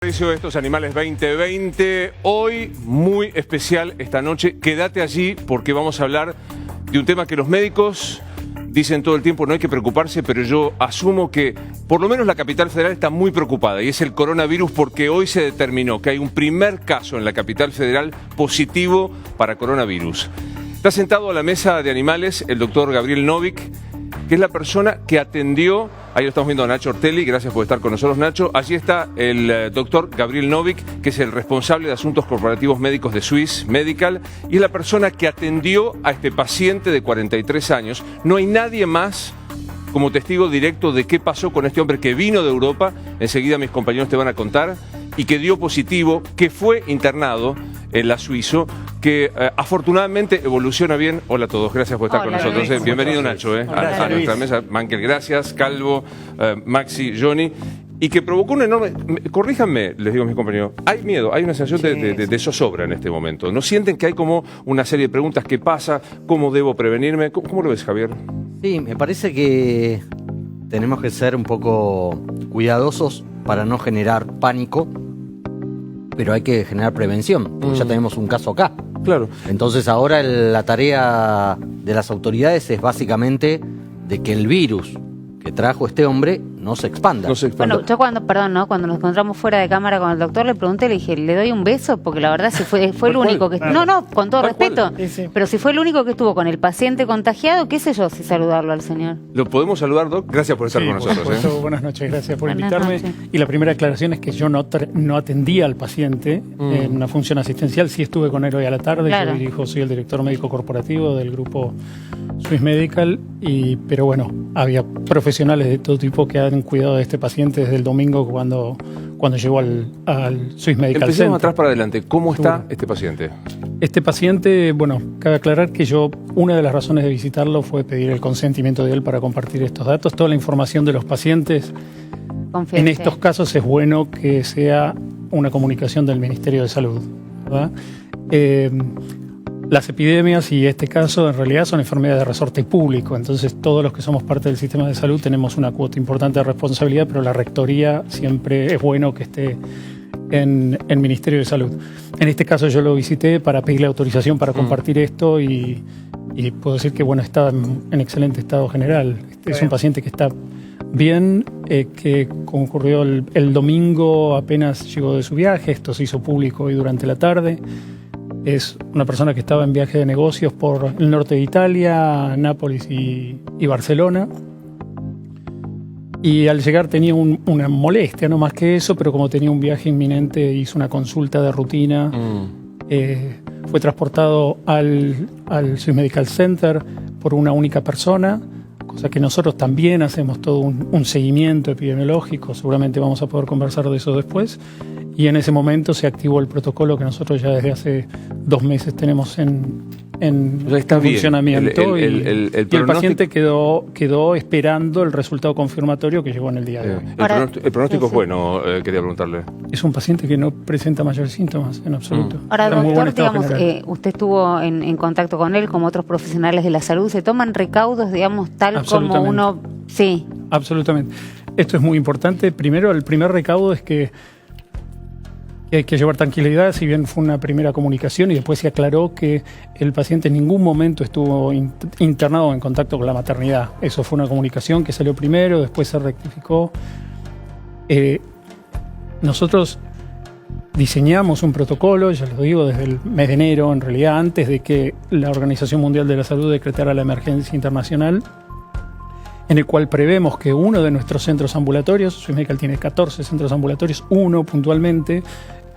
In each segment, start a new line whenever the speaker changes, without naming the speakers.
Estos Animales 2020, hoy muy especial esta noche. Quédate allí porque vamos a hablar de un tema que los médicos dicen todo el tiempo no hay que preocuparse, pero yo asumo que por lo menos la capital federal está muy preocupada y es el coronavirus, porque hoy se determinó que hay un primer caso en la capital federal positivo para coronavirus. Está sentado a la mesa de animales el doctor Gabriel Novick, que es la persona que atendió, ahí lo estamos viendo a Nacho Ortelli, gracias por estar con nosotros, Nacho. Allí está el doctor Gabriel Novick, que es el responsable de asuntos corporativos médicos de Swiss Medical, y es la persona que atendió a este paciente de 43 años. No hay nadie más como testigo directo de qué pasó con este hombre que vino de Europa, enseguida mis compañeros te van a contar, y que dio positivo, que fue internado en la Suizo, que afortunadamente evoluciona bien. Hola a todos, gracias por estar con nosotros. Bienvenido Nacho, a nuestra mesa. Mankel, gracias, Calvo, Maxi, Johnny. Y que provocó un enorme... Corríjanme, les digo a mis compañeros, hay miedo, hay una sensación de zozobra en este momento. ¿No sienten que hay como una serie de preguntas? ¿Qué pasa? ¿Cómo debo prevenirme? ¿Cómo lo ves, Javier?
Sí, me parece que tenemos que ser un poco cuidadosos para no generar pánico, pero hay que generar prevención, porque ya tenemos un caso acá.
Claro.
Entonces ahora la tarea de las autoridades es básicamente de que el virus que trajo este hombre no se expanda.
Bueno, yo cuando nos encontramos fuera de cámara con el doctor, le pregunté, le dije, ¿le doy un beso? Porque la verdad si fue el único que... No, con todo respeto. Sí. Pero si fue el único que estuvo con el paciente contagiado, qué sé yo, si saludarlo al señor.
¿Lo podemos saludar, Doc? Gracias por estar con nosotros.
Por supuesto, buenas noches, gracias por invitarme. Y la primera aclaración es que yo no atendía al paciente en una función asistencial, sí estuve con él hoy a la tarde, claro. Soy el director médico corporativo del grupo Swiss Medical, pero bueno, había profesionales de todo tipo que han cuidado de este paciente desde el domingo cuando llegó al Swiss Medical
Empecemos
Center.
Atrás para adelante. ¿Cómo está este paciente?
Este paciente, bueno, cabe aclarar que una de las razones de visitarlo fue pedir el consentimiento de él para compartir estos datos. Toda la información de los pacientes, en estos casos es bueno que sea una comunicación del Ministerio de Salud, ¿verdad? Las epidemias y este caso en realidad son enfermedades de resorte público, entonces todos los que somos parte del sistema de salud tenemos una cuota importante de responsabilidad, pero la rectoría siempre es bueno que esté en el Ministerio de Salud. En este caso yo lo visité para pedirle autorización para compartir esto y puedo decir que bueno, está en excelente estado general. Es un paciente que está bien, que concurrió el domingo, apenas llegó de su viaje, esto se hizo público hoy durante la tarde. Es una persona que estaba en viaje de negocios por el norte de Italia, Nápoles y Barcelona. Y al llegar tenía una molestia, no más que eso, pero como tenía un viaje inminente, hizo una consulta de rutina. Fue transportado al Swiss Medical Center por una única persona, cosa que nosotros también hacemos todo un seguimiento epidemiológico. Seguramente vamos a poder conversar de eso después. Y en ese momento se activó el protocolo que nosotros ya desde hace 2 meses tenemos en funcionamiento. Y el paciente quedó esperando el resultado confirmatorio que llegó en el día de hoy.
El pronóstico es bueno, quería preguntarle.
Es un paciente que no presenta mayores síntomas en absoluto.
Ahora, doctor, digamos, usted estuvo en contacto con él, como otros profesionales de la salud. ¿Se toman recaudos, digamos, tal como uno...? Sí.
Absolutamente. Esto es muy importante. Primero, el primer recaudo es que hay que llevar tranquilidad, si bien fue una primera comunicación y después se aclaró que el paciente en ningún momento estuvo internado o en contacto con la maternidad. Eso fue una comunicación que salió primero, después se rectificó. Nosotros diseñamos un protocolo, ya lo digo, desde el mes de enero, en realidad antes de que la Organización Mundial de la Salud decretara la emergencia internacional, en el cual prevemos que uno de nuestros centros ambulatorios, Swiss Medical tiene 14 centros ambulatorios, uno puntualmente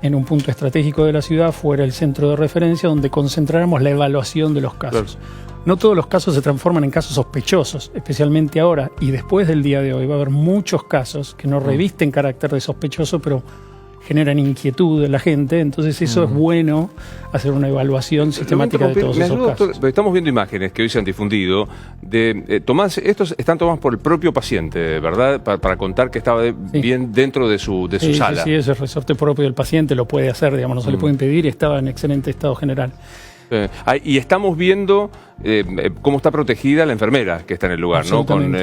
en un punto estratégico de la ciudad fuera el centro de referencia donde concentráramos la evaluación de los casos. Claro. No todos los casos se transforman en casos sospechosos, especialmente ahora y después del día de hoy. Va a haber muchos casos que no revisten carácter de sospechoso, pero generan inquietud de la gente, entonces eso es bueno, hacer una evaluación sistemática de todos esos casos.
Doctor, estamos viendo imágenes que hoy se han difundido de estos están tomadas por el propio paciente, ¿verdad? Para contar que estaba bien dentro de su sala.
Sí, ese resorte propio del paciente lo puede hacer, digamos, no se le puede impedir y estaba en excelente estado general.
Y estamos viendo cómo está protegida la enfermera que está en el lugar, ¿no? Con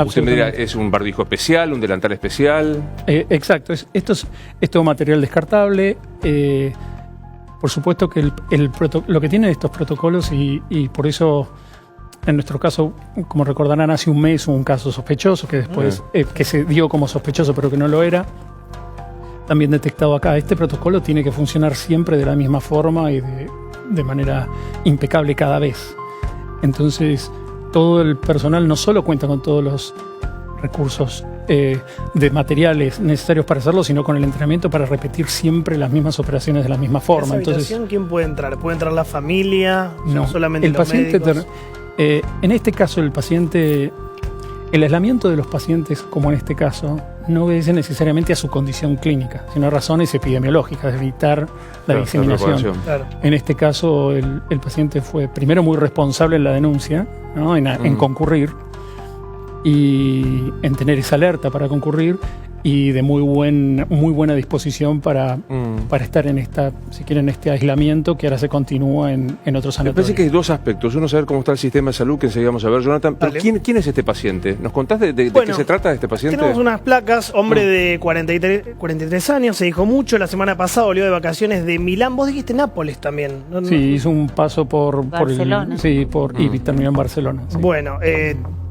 usted me dirá, ¿es un barbijo especial, un delantal especial?
Exacto,
esto es todo material descartable. Por supuesto que lo que tienen estos protocolos, y por eso en nuestro caso, como recordarán, hace un mes hubo un caso sospechoso que después que se dio como sospechoso pero que no lo era, también detectado acá. Este protocolo tiene que funcionar siempre de la misma forma y de manera impecable cada vez. Entonces, todo el personal no solo cuenta con todos los recursos de materiales necesarios para hacerlo, sino con el entrenamiento para repetir siempre las mismas operaciones de la misma forma.
Entonces, ¿quién puede entrar? ¿Puede entrar la familia?
No,
solamente
el
los
paciente.
médicos.
En este caso, el aislamiento de los pacientes, como en este caso, no obedece necesariamente a su condición clínica, sino a razones epidemiológicas, de evitar la diseminación.
Claro.
En este caso, el paciente fue primero muy responsable en la denuncia, ¿no? en concurrir y en tener esa alerta para concurrir, y de muy buena disposición para estar en este aislamiento que ahora se continúa en otros sanatorios.
Me parece que hay dos aspectos. Uno, saber cómo está el sistema de salud, que enseguida vamos a ver, Jonathan. Pero ¿quién es este paciente? ¿Nos contás de qué se trata de este paciente?
Tenemos unas placas, hombre de 43 años, se dijo mucho, la semana pasada volvió de vacaciones de Milán. Vos dijiste Nápoles también.
Sí, hizo un paso por
Barcelona.
Y terminó en Barcelona. Sí.
Bueno,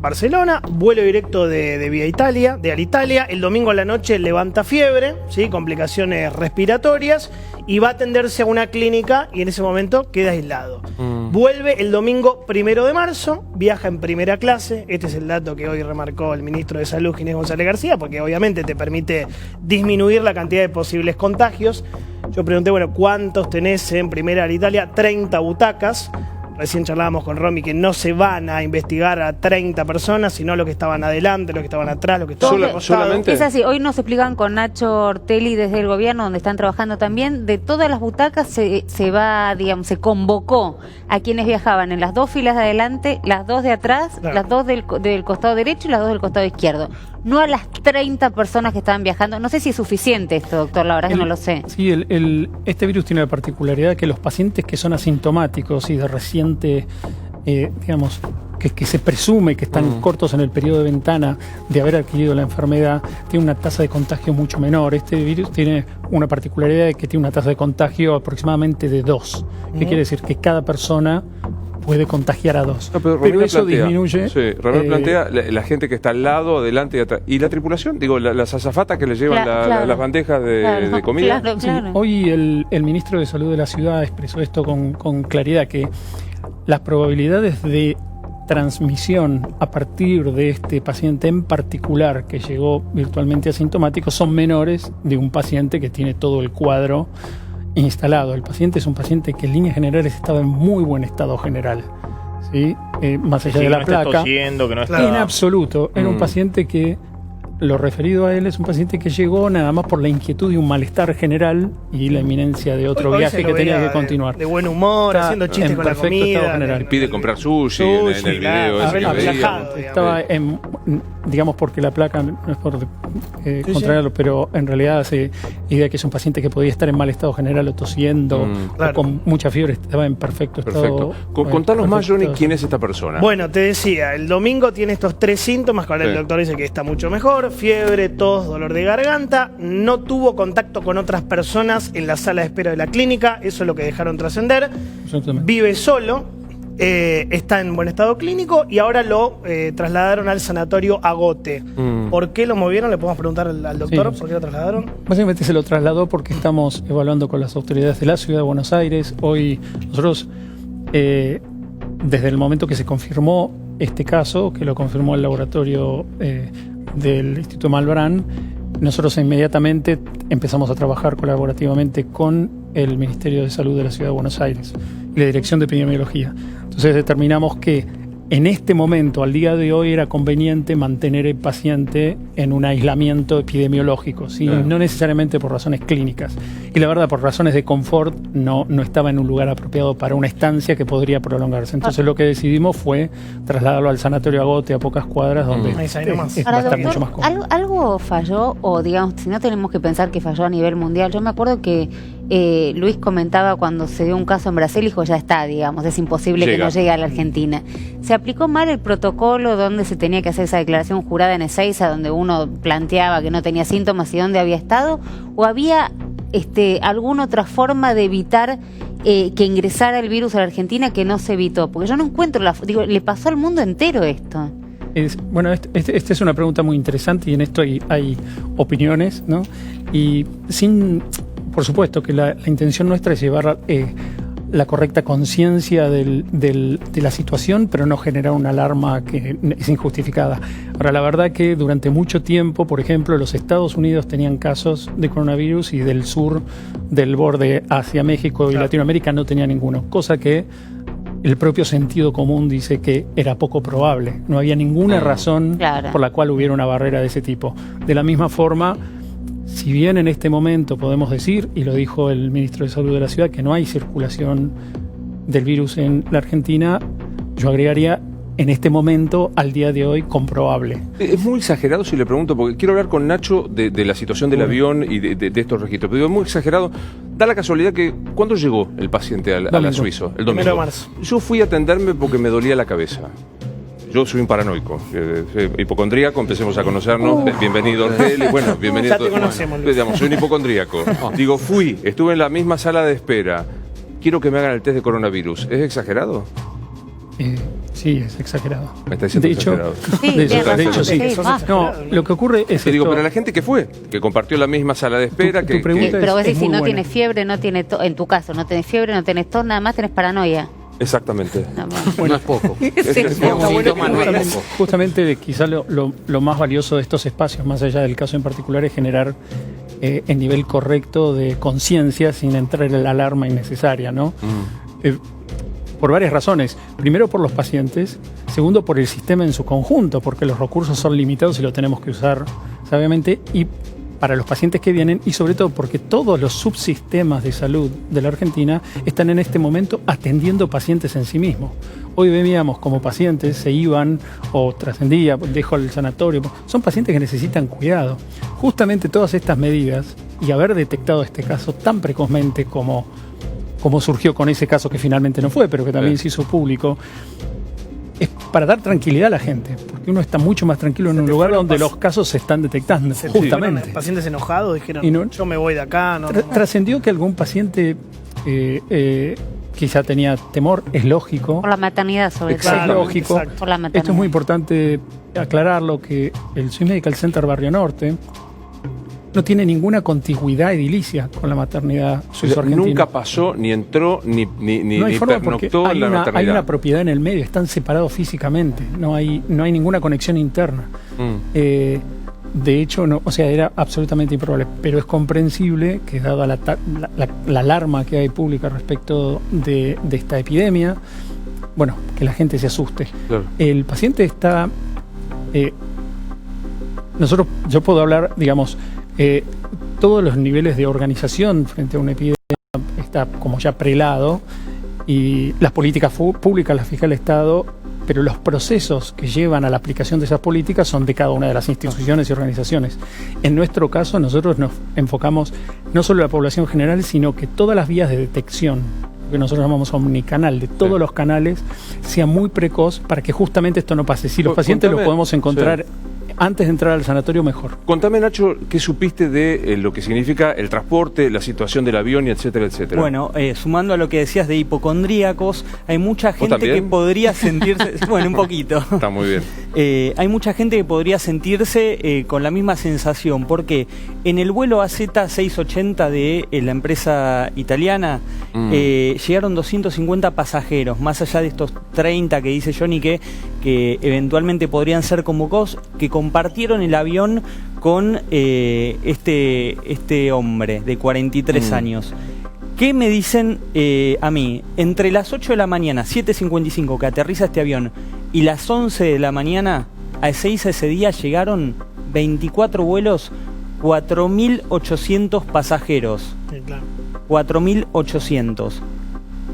Barcelona, vuelo directo de vía Italia, de Alitalia. El domingo a la noche levanta fiebre, ¿sí? Complicaciones respiratorias, y va a atenderse a una clínica y en ese momento queda aislado. Vuelve el domingo 1 de marzo, viaja en primera clase. Este es el dato que hoy remarcó el ministro de Salud, Ginés González García, porque obviamente te permite disminuir la cantidad de posibles contagios. Yo pregunté, bueno, ¿cuántos tenés en primera Alitalia? 30 butacas. Recién charlábamos con Romy que no se van a investigar a 30 personas, sino los que estaban adelante, los que estaban atrás, los que estaban
solamente.
Es así, hoy nos explican con Nacho Ortelli desde el gobierno, donde están trabajando también, de todas las butacas se convocó a quienes viajaban en las dos filas de adelante, las dos de atrás, claro, las dos del costado derecho y las dos del costado izquierdo. No a las 30 personas que estaban viajando. No sé si es suficiente esto, doctor, la verdad que no lo sé.
Sí, este virus tiene la particularidad que los pacientes que son asintomáticos y de reciente, digamos, que se presume que están cortos en el periodo de ventana de haber adquirido la enfermedad, tiene una tasa de contagio mucho menor. Este virus tiene una particularidad de que tiene una tasa de contagio aproximadamente de 2. ¿Qué quiere decir? Que cada persona puede contagiar a 2.
No, pero
eso disminuye.
Sí, Ramón plantea la gente que está al lado, adelante y atrás. ¿Y la tripulación? Digo, las azafatas que le llevan las bandejas de comida.
Claro.
Sí, hoy el ministro de Salud de la ciudad expresó esto con claridad, que las probabilidades de transmisión a partir de este paciente en particular que llegó virtualmente asintomático son menores de un paciente que tiene todo el cuadro instalado. El paciente es un paciente que en líneas generales estaba en muy buen estado general, ¿sí? Más allá de la placa, en absoluto. Era un paciente que, lo referido a él, es un paciente que llegó nada más por la inquietud y un malestar general y la inminencia de otro viaje que tenía que continuar.
De buen humor, haciendo chistes con la comida.
Pide comprar sushi en el video.
Estaba digamos, porque la placa, no es por contrariarlo, pero en realidad hace idea que es un paciente que podía estar en mal estado general o tosiendo, o con mucha fiebre, estaba en perfecto estado.
Contanos más, Johnny, ¿quién es esta persona?
Bueno, te decía, el domingo tiene estos 3 síntomas, que ahora el doctor dice que está mucho mejor: fiebre, tos, dolor de garganta. No tuvo contacto con otras personas en la sala de espera de la clínica, eso es lo que dejaron trascender. Vive solo. Está en buen estado clínico y ahora lo trasladaron al sanatorio Agote. ¿Por qué lo movieron? Le podemos preguntar al doctor, ¿por qué lo trasladaron?
Básicamente se lo trasladó porque estamos evaluando con las autoridades de la Ciudad de Buenos Aires. Hoy nosotros, desde el momento que se confirmó este caso, que lo confirmó el laboratorio del Instituto Malbrán, nosotros inmediatamente empezamos a trabajar colaborativamente con el Ministerio de Salud de la Ciudad de Buenos Aires y la Dirección de Epidemiología. Entonces determinamos que en este momento, al día de hoy, era conveniente mantener el paciente en un aislamiento epidemiológico, ¿sí? No necesariamente por razones clínicas. Y la verdad, por razones de confort, no estaba en un lugar apropiado para una estancia que podría prolongarse. Entonces lo que decidimos fue trasladarlo al sanatorio Agote, a pocas cuadras, donde va a estar mucho más cómodo.
¿Algo falló? O digamos, si no tenemos que pensar que falló a nivel mundial. Yo me acuerdo que Luis comentaba cuando se dio un caso en Brasil, dijo ya está, digamos, es imposible que no llegue a la Argentina. ¿Se aplicó mal el protocolo donde se tenía que hacer esa declaración jurada en Ezeiza, donde uno planteaba que no tenía síntomas y dónde había estado? ¿O había alguna otra forma de evitar que ingresara el virus a la Argentina que no se evitó? Porque yo no encuentro, le pasó al mundo entero esto.
Bueno, esta es una pregunta muy interesante y en esto hay opiniones, ¿no? Y por supuesto que la intención nuestra es llevar la correcta conciencia de la situación, pero no generar una alarma que es injustificada. Ahora, la verdad que durante mucho tiempo, por ejemplo, los Estados Unidos tenían casos de coronavirus y del sur del borde hacia México y Latinoamérica no tenía ninguno, cosa que el propio sentido común dice que era poco probable. No había ninguna razón por la cual hubiera una barrera de ese tipo. De la misma forma, si bien en este momento podemos decir, y lo dijo el ministro de Salud de la ciudad, que no hay circulación del virus en la Argentina, yo agregaría en este momento, al día de hoy, comprobable.
Es muy exagerado si le pregunto, porque quiero hablar con Nacho de la situación del avión y de estos registros, pero es muy exagerado. Da la casualidad que, ¿cuándo llegó el paciente a la Suizo? El domingo.
1 de marzo.
Yo fui a atenderme porque me dolía la cabeza. Yo soy un paranoico, hipocondríaco, empecemos a conocernos. Bienvenido, Orgel, bueno, bienvenido.
Ya te conocemos, Luis.
Digamos, soy un hipocondríaco. Digo, estuve en la misma sala de espera. Quiero que me hagan el test de coronavirus. ¿Es exagerado?
Sí, es exagerado.
Me está diciendo exagerado.
De hecho, sí. No, lo que ocurre es
que digo, pero la gente que fue, que compartió la misma sala de espera,
pero vos decís, si no tienes fiebre, no tienes en tu caso, no tenés fiebre, no tenés tos, nada más tenés paranoia.
Exactamente.
No es poco.
Justamente quizá lo más valioso de estos espacios, más allá del caso en particular, es generar el nivel correcto de conciencia sin entrar en la alarma innecesaria, ¿no? Por varias razones. Primero, por los pacientes. Segundo, por el sistema en su conjunto, porque los recursos son limitados y lo tenemos que usar sabiamente. Y para los pacientes que vienen, y sobre todo porque todos los subsistemas de salud de la Argentina están en este momento atendiendo pacientes en sí mismos. Hoy veíamos como pacientes se iban o trascendía, dejó el sanatorio. Son pacientes que necesitan cuidado. Justamente todas estas medidas y haber detectado este caso tan precozmente como surgió con ese caso que finalmente no fue, pero que también se hizo público, es para dar tranquilidad a la gente, porque uno está mucho más tranquilo en un lugar donde los casos se están detectando, justamente.
Pacientes enojados dijeron, yo me voy de acá.
Trascendió que algún paciente quizá tenía temor, es lógico.
Por la maternidad, sobre todo.
Es lógico.
Por la maternidad.
Esto es muy importante aclararlo, que el Swiss Medical Center Barrio Norte no tiene ninguna contigüidad edilicia con la maternidad suizo-argentina.
Nunca pasó, ni entró, ni pernoctó en la maternidad.
Hay una propiedad en el medio, están separados físicamente, no hay ninguna conexión interna. De hecho, era absolutamente improbable, pero es comprensible que dada la alarma que hay pública respecto de esta epidemia, bueno, que la gente se asuste. Claro. El paciente está... yo puedo hablar, digamos... todos los niveles de organización frente a una epidemia está como ya prelado y las políticas públicas las fija el Estado, pero los procesos que llevan a la aplicación de esas políticas son de cada una de las instituciones y organizaciones. En nuestro caso, nosotros nos enfocamos no solo en la población general, sino que todas las vías de detección, que nosotros llamamos omnicanal, de todos los canales, sea muy precoz para que justamente esto no pase. Si los pacientes los podemos encontrar antes de entrar al sanatorio, mejor.
Contame, Nacho, ¿qué supiste de lo que significa el transporte, la situación del avión y etcétera, etcétera?
Bueno, sumando a lo que decías de hipocondríacos, hay mucha gente que podría sentirse... Bueno, un poquito.
Está muy bien.
Hay mucha gente que podría sentirse con la misma sensación, porque en el vuelo AZ680 de la empresa italiana llegaron 250 pasajeros, más allá de estos 30 que dice Johnny que eventualmente podrían ser convocados, que compartieron el avión con este hombre de 43 años. ¿Qué me dicen a mí? Entre las 8 de la mañana, 7:55, que aterriza este avión, y las 11 de la mañana, a Ezeiza ese día llegaron 24 vuelos, 4.800 pasajeros.
Sí, claro.
4.800.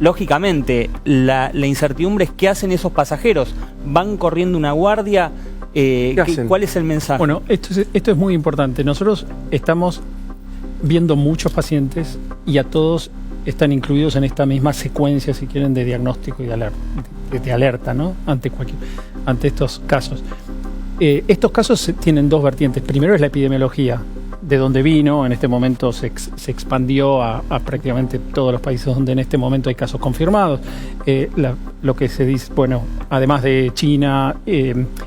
Lógicamente, la incertidumbre es qué hacen esos pasajeros. ¿Van corriendo una guardia? ¿Cuál es el mensaje?
Bueno, esto es muy importante. Nosotros estamos viendo muchos pacientes y a todos están incluidos en esta misma secuencia, si quieren, de diagnóstico y de alerta, ¿no? Ante estos casos. Estos casos tienen dos vertientes. Primero es la epidemiología, de donde vino. En este momento se expandió a prácticamente todos los países donde en este momento hay casos confirmados. Lo que se dice, bueno, además de China,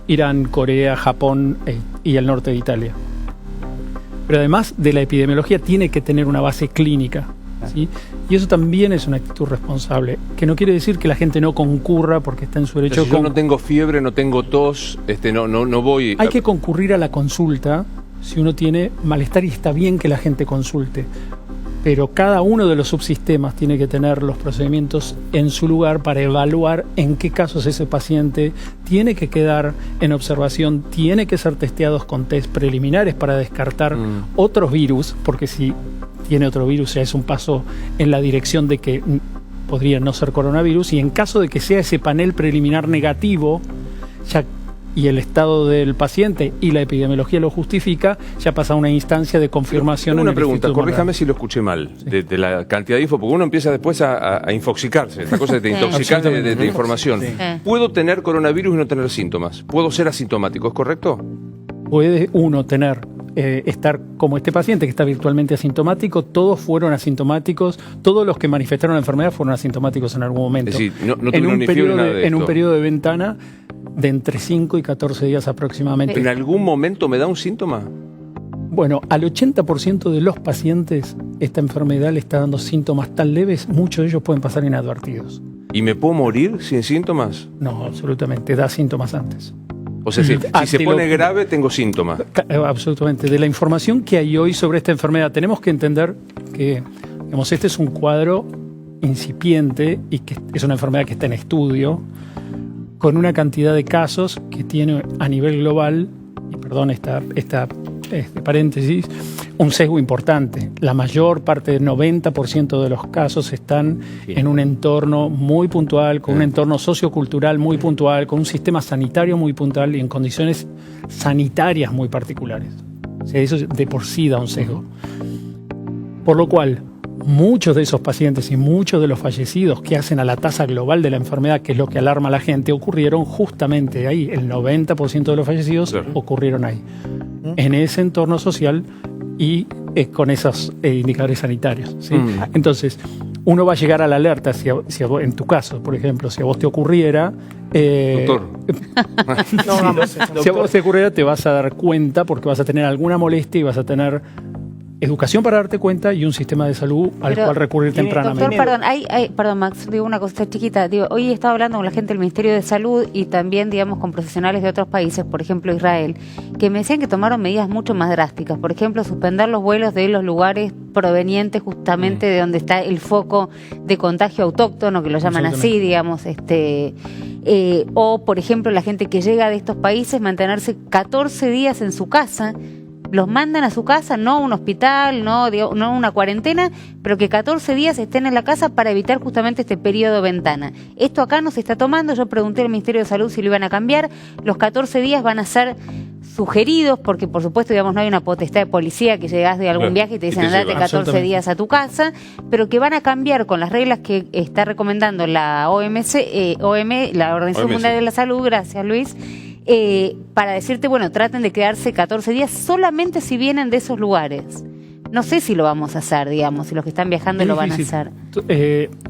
Irán, Corea, Japón y el norte de Italia. Pero además de la epidemiología tiene que tener una base clínica, ¿sí? Y eso también es una actitud responsable, que no quiere decir que la gente no concurra porque está en su derecho.
Si yo no tengo fiebre, no tengo tos, no voy.
Hay que concurrir a la consulta si uno tiene malestar, y está bien que la gente consulte, pero cada uno de los subsistemas tiene que tener los procedimientos en su lugar para evaluar en qué casos ese paciente tiene que quedar en observación, tiene que ser testeados con test preliminares para descartar otros virus, porque si tiene otro virus ya es un paso en la dirección de que podría no ser coronavirus, y en caso de que sea ese panel preliminar negativo, ya, y el estado del paciente y la epidemiología lo justifica, ya pasa a una instancia de confirmación.
Tengo una pregunta, corríjame si lo escuché mal, sí, de la cantidad de info, porque uno empieza después a infoxicarse, esta cosa de te intoxicar de información. Sí. ¿Puedo tener coronavirus y no tener síntomas? ¿Puedo ser asintomático, es correcto?
Puede uno tener, estar como este paciente que está virtualmente asintomático. Todos fueron asintomáticos, todos los que manifestaron la enfermedad fueron asintomáticos en algún momento.
Es decir, no tuvieron ni fiebre, nada de esto.
En un periodo de ventana de entre 5 y 14 días aproximadamente.
¿En algún momento me da un síntoma?
Bueno, al 80% de los pacientes esta enfermedad le está dando síntomas tan leves, muchos de ellos pueden pasar inadvertidos.
¿Y me puedo morir sin síntomas?
No, absolutamente, da síntomas antes.
O sea, si se pone grave, tengo síntomas.
Absolutamente. De la información que hay hoy sobre esta enfermedad, tenemos que entender que, digamos, este es un cuadro incipiente y que es una enfermedad que está en estudio, con una cantidad de casos que tiene a nivel global, y perdón esta paréntesis, un sesgo importante. La mayor parte, del 90% de los casos están en un entorno muy puntual, con un entorno sociocultural muy puntual, con un sistema sanitario muy puntual y en condiciones sanitarias muy particulares. O sea, eso de por sí da un sesgo. Por lo cual, muchos de esos pacientes y muchos de los fallecidos que hacen a la tasa global de la enfermedad, que es lo que alarma a la gente, ocurrieron justamente ahí. El 90% de los fallecidos ocurrieron ahí, en ese entorno social y con esos indicadores sanitarios, ¿sí? Entonces, uno va a llegar a la alerta si en tu caso, por ejemplo, si a vos te ocurriera...
Doctor.
Si a vos te ocurriera, te vas a dar cuenta porque vas a tener alguna molestia y vas a tener educación para darte cuenta y un sistema de salud al cual recurrir tempranamente.
Doctor, perdón, Max, digo una cosita chiquita. Hoy he estado hablando con la gente del Ministerio de Salud y también, digamos, con profesionales de otros países, por ejemplo Israel, que me decían que tomaron medidas mucho más drásticas. Por ejemplo, suspender los vuelos de los lugares provenientes justamente de donde está el foco de contagio autóctono, que lo llaman así, digamos, o, por ejemplo, la gente que llega de estos países, mantenerse 14 días en su casa. Los mandan a su casa, no a un hospital, no a una cuarentena, pero que 14 días estén en la casa para evitar justamente este periodo ventana. Esto acá no se está tomando. Yo pregunté al Ministerio de Salud si lo iban a cambiar. Los 14 días van a ser sugeridos, porque por supuesto, digamos, no hay una potestad de policía que llegas de algún viaje y te dicen andate 14 días a tu casa, pero que van a cambiar con las reglas que está recomendando la OMS, la Organización Mundial de la Salud, gracias Luis, para decirte, bueno, traten de quedarse 14 días solamente si vienen de esos lugares. No sé si lo vamos a hacer, digamos, si los que están viajando lo van a hacer.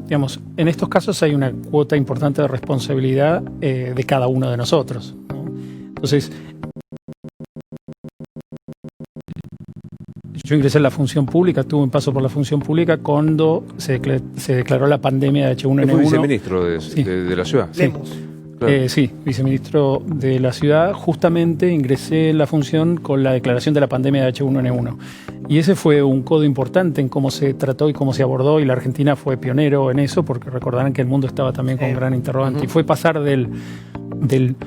Digamos, en estos casos hay una cuota importante de responsabilidad de cada uno de nosotros, ¿no? Entonces, yo ingresé en la función pública, tuve un paso por la función pública cuando se declaró la pandemia de H1N1.
Fue viceministro de la ciudad.
Sí. Claro. Sí, viceministro de la ciudad. Justamente ingresé en la función con la declaración de la pandemia de H1N1. Y ese fue un codo importante en cómo se trató y cómo se abordó, y la Argentina fue pionero en eso, porque recordarán que el mundo estaba también con un gran interrogante. Y fue pasar del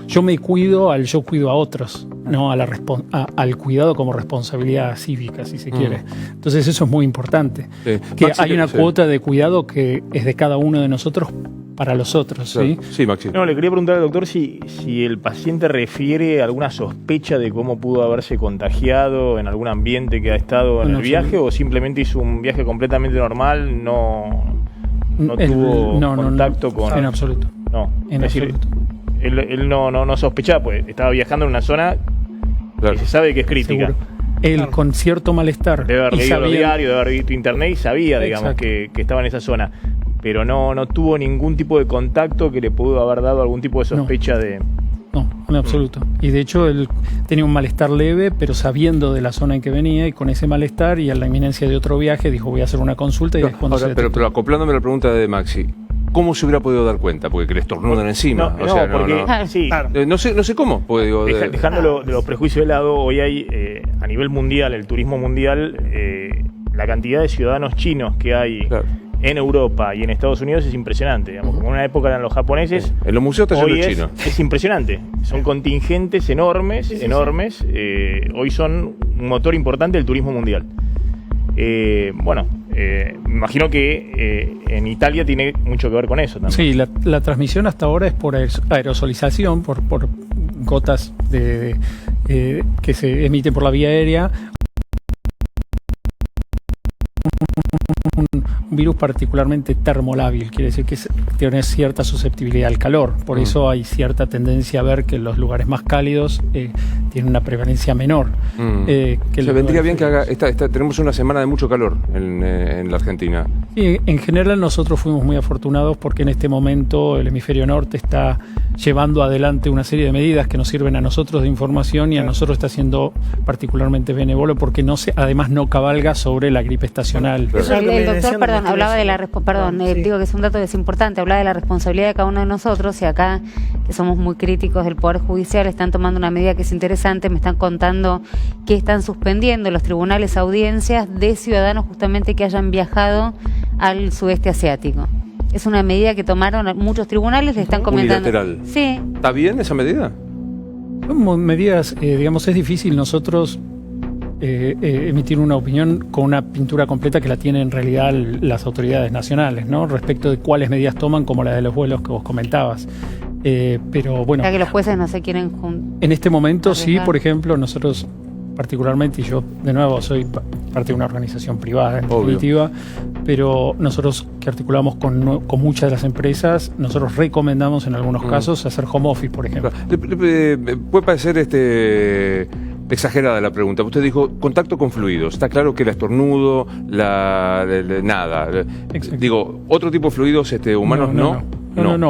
yo me cuido al yo cuido a otros, ¿no? Al cuidado como responsabilidad cívica, si se quiere. Entonces eso es muy importante. Que hay una cuota de cuidado que es de cada uno de nosotros para los otros. ¿Sí?
Sí, Maxi.
No, le quería preguntar al doctor si el paciente refiere alguna sospecha de cómo pudo haberse contagiado en algún ambiente que ha estado en el viaje, o simplemente hizo un viaje completamente normal, no tuvo contacto con...
En absoluto.
No,
en absoluto.
Él no sospechaba, pues estaba viajando en una zona que se sabe que es crítica.
Seguro. Él con cierto malestar.
Debe haber leído los diarios, debe haber visto internet y sabía, digamos, que estaba en esa zona. Pero no tuvo ningún tipo de contacto que le pudo haber dado algún tipo de sospecha de...
No, en absoluto. Y de hecho él tenía un malestar leve, pero sabiendo de la zona en que venía y con ese malestar y a la inminencia de otro viaje, dijo voy a hacer una consulta y después
pero acoplándome a la pregunta de Maxi, ¿cómo se hubiera podido dar cuenta? Porque que le estornudan encima. No sé cómo.
Dejando los prejuicios de lado, hoy hay a nivel mundial, el turismo mundial, la cantidad de ciudadanos chinos que hay en Europa y en Estados Unidos es impresionante. Digamos. Como en una época eran los japoneses.
En los museos está lleno de chinos.
Es impresionante. Son contingentes enormes. Hoy son un motor importante del turismo mundial. Me imagino que en Italia tiene mucho que ver con eso también.
Sí, la transmisión hasta ahora es por aerosolización, por gotas que se emiten por la vía aérea. Un virus particularmente termolábil, quiere decir que tiene cierta susceptibilidad al calor, por eso hay cierta tendencia a ver que los lugares más cálidos tienen una prevalencia menor.
Vendría bien que haga, tenemos una semana de mucho calor en la Argentina.
Sí, en general nosotros fuimos muy afortunados porque en este momento el hemisferio norte está llevando adelante una serie de medidas que nos sirven a nosotros de información y a nosotros está siendo particularmente benévolo porque además no cabalga sobre la gripe estacional.
El doctor, hablaba de digo que es un dato que es importante, hablaba de la responsabilidad de cada uno de nosotros y acá, que somos muy críticos del Poder Judicial, están tomando una medida que es interesante, me están contando que están suspendiendo los tribunales audiencias de ciudadanos justamente que hayan viajado al sudeste asiático. Es una medida que tomaron muchos tribunales, le están comentando.
Unilateral.
Sí.
¿Está bien esa medida?
Son medidas, es difícil nosotros emitir una opinión con una pintura completa que la tienen en realidad las autoridades nacionales, ¿no? Respecto de cuáles medidas toman, como la de los vuelos que vos comentabas. Pero bueno.
Ya que los jueces no se quieren
en este momento sí, por ejemplo, nosotros particularmente, y yo de nuevo soy parte de una organización privada en definitiva, pero nosotros que articulamos con muchas de las empresas, nosotros recomendamos en algunos casos hacer home office, por ejemplo.
Puede parecer exagerada la pregunta. Usted dijo contacto con fluidos. Está claro que el estornudo, nada.
Exacto.
Digo, otro tipo de fluidos humanos no.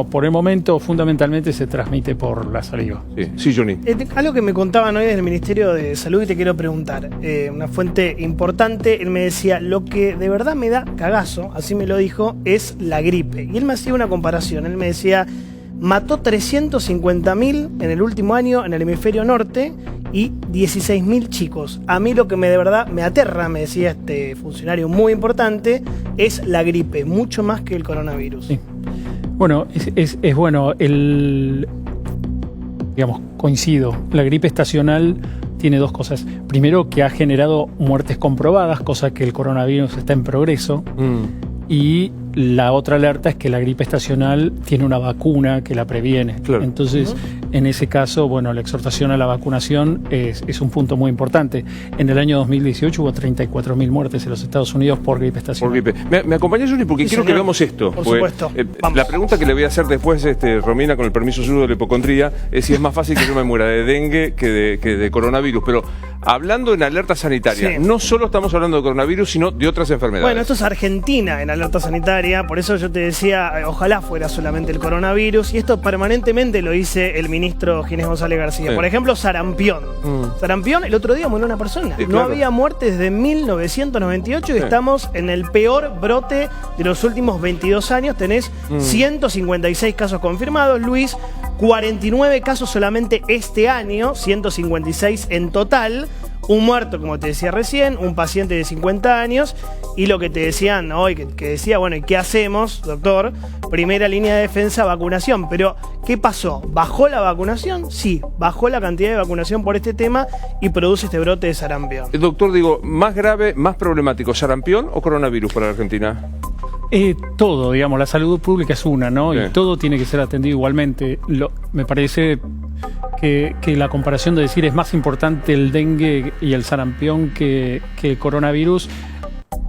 Por el momento fundamentalmente se transmite por la saliva.
Sí, Johnny.
Algo que me contaban hoy desde el Ministerio de Salud y te quiero preguntar. Una fuente importante, él me decía, lo que de verdad me da cagazo, así me lo dijo, es la gripe. Y él me hacía una comparación. Él me decía, mató 350.000 en el último año en el hemisferio norte y 16.000 chicos. A mí lo que de verdad me aterra, me decía este funcionario muy importante, es la gripe, mucho más que el coronavirus.
Sí. Bueno, es bueno, coincido, la gripe estacional tiene dos cosas. Primero, que ha generado muertes comprobadas, cosa que el coronavirus está en progreso. Y la otra alerta es que la gripe estacional tiene una vacuna que la previene. Claro. Entonces, en ese caso, la exhortación a la vacunación es un punto muy importante. En el año 2018 hubo 34.000 muertes en los Estados Unidos por gripe estacional.
Por gripe. ¿Me acompaña, Juli? Porque quiero que veamos esto.
Por supuesto.
La pregunta que le voy a hacer después, Romina, con el permiso suyo de la hipocondría, es si es más fácil que yo me muera de dengue que de coronavirus. Pero hablando en alerta sanitaria, no solo estamos hablando de coronavirus, sino de otras enfermedades.
Bueno, esto es Argentina en alerta sanitaria, por eso yo te decía, ojalá fuera solamente el coronavirus, y esto permanentemente lo dice el ministro Ginés González García. Por ejemplo, sarampión. Sarampión, el otro día murió una persona. No había muertes desde 1998 y estamos en el peor brote de los últimos 22 años. Tenés 156 casos confirmados, Luis, 49 casos solamente este año, 156 en total. Un muerto, como te decía recién, un paciente de 50 años, y lo que te decían hoy, que decía, ¿y qué hacemos, doctor? Primera línea de defensa, vacunación. Pero, ¿qué pasó? ¿Bajó la vacunación? Sí, bajó la cantidad de vacunación por este tema y produce este brote de sarampión.
Doctor, más grave, más problemático, ¿sarampión o coronavirus para la Argentina?
Todo, digamos, la salud pública es una, ¿no?
Sí.
Y todo tiene que ser atendido igualmente. Me parece que la comparación de decir es más importante el dengue y el sarampión que el coronavirus,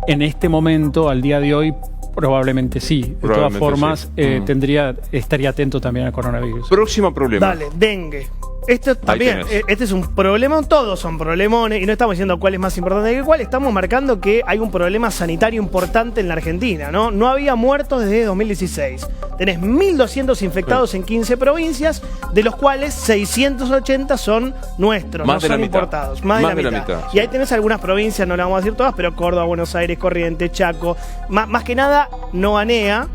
en este momento, al día de hoy, probablemente sí. De todas formas, estaría atento también al coronavirus.
Próximo problema.
Dale, dengue. Esto también, este es un problemón, todos son problemones, y no estamos diciendo cuál es más importante que cuál, estamos marcando que hay un problema sanitario importante en la Argentina, ¿no? No había muertos desde 2016. Tenés 1.200 infectados en 15 provincias, de los cuales 680 son nuestros,
Más
no
de
son
la mitad.
importados. Más de la mitad.
Sí.
Y ahí tenés algunas provincias, no las vamos a decir todas, pero Córdoba, Buenos Aires, Corrientes, Chaco, más que nada, Noanea.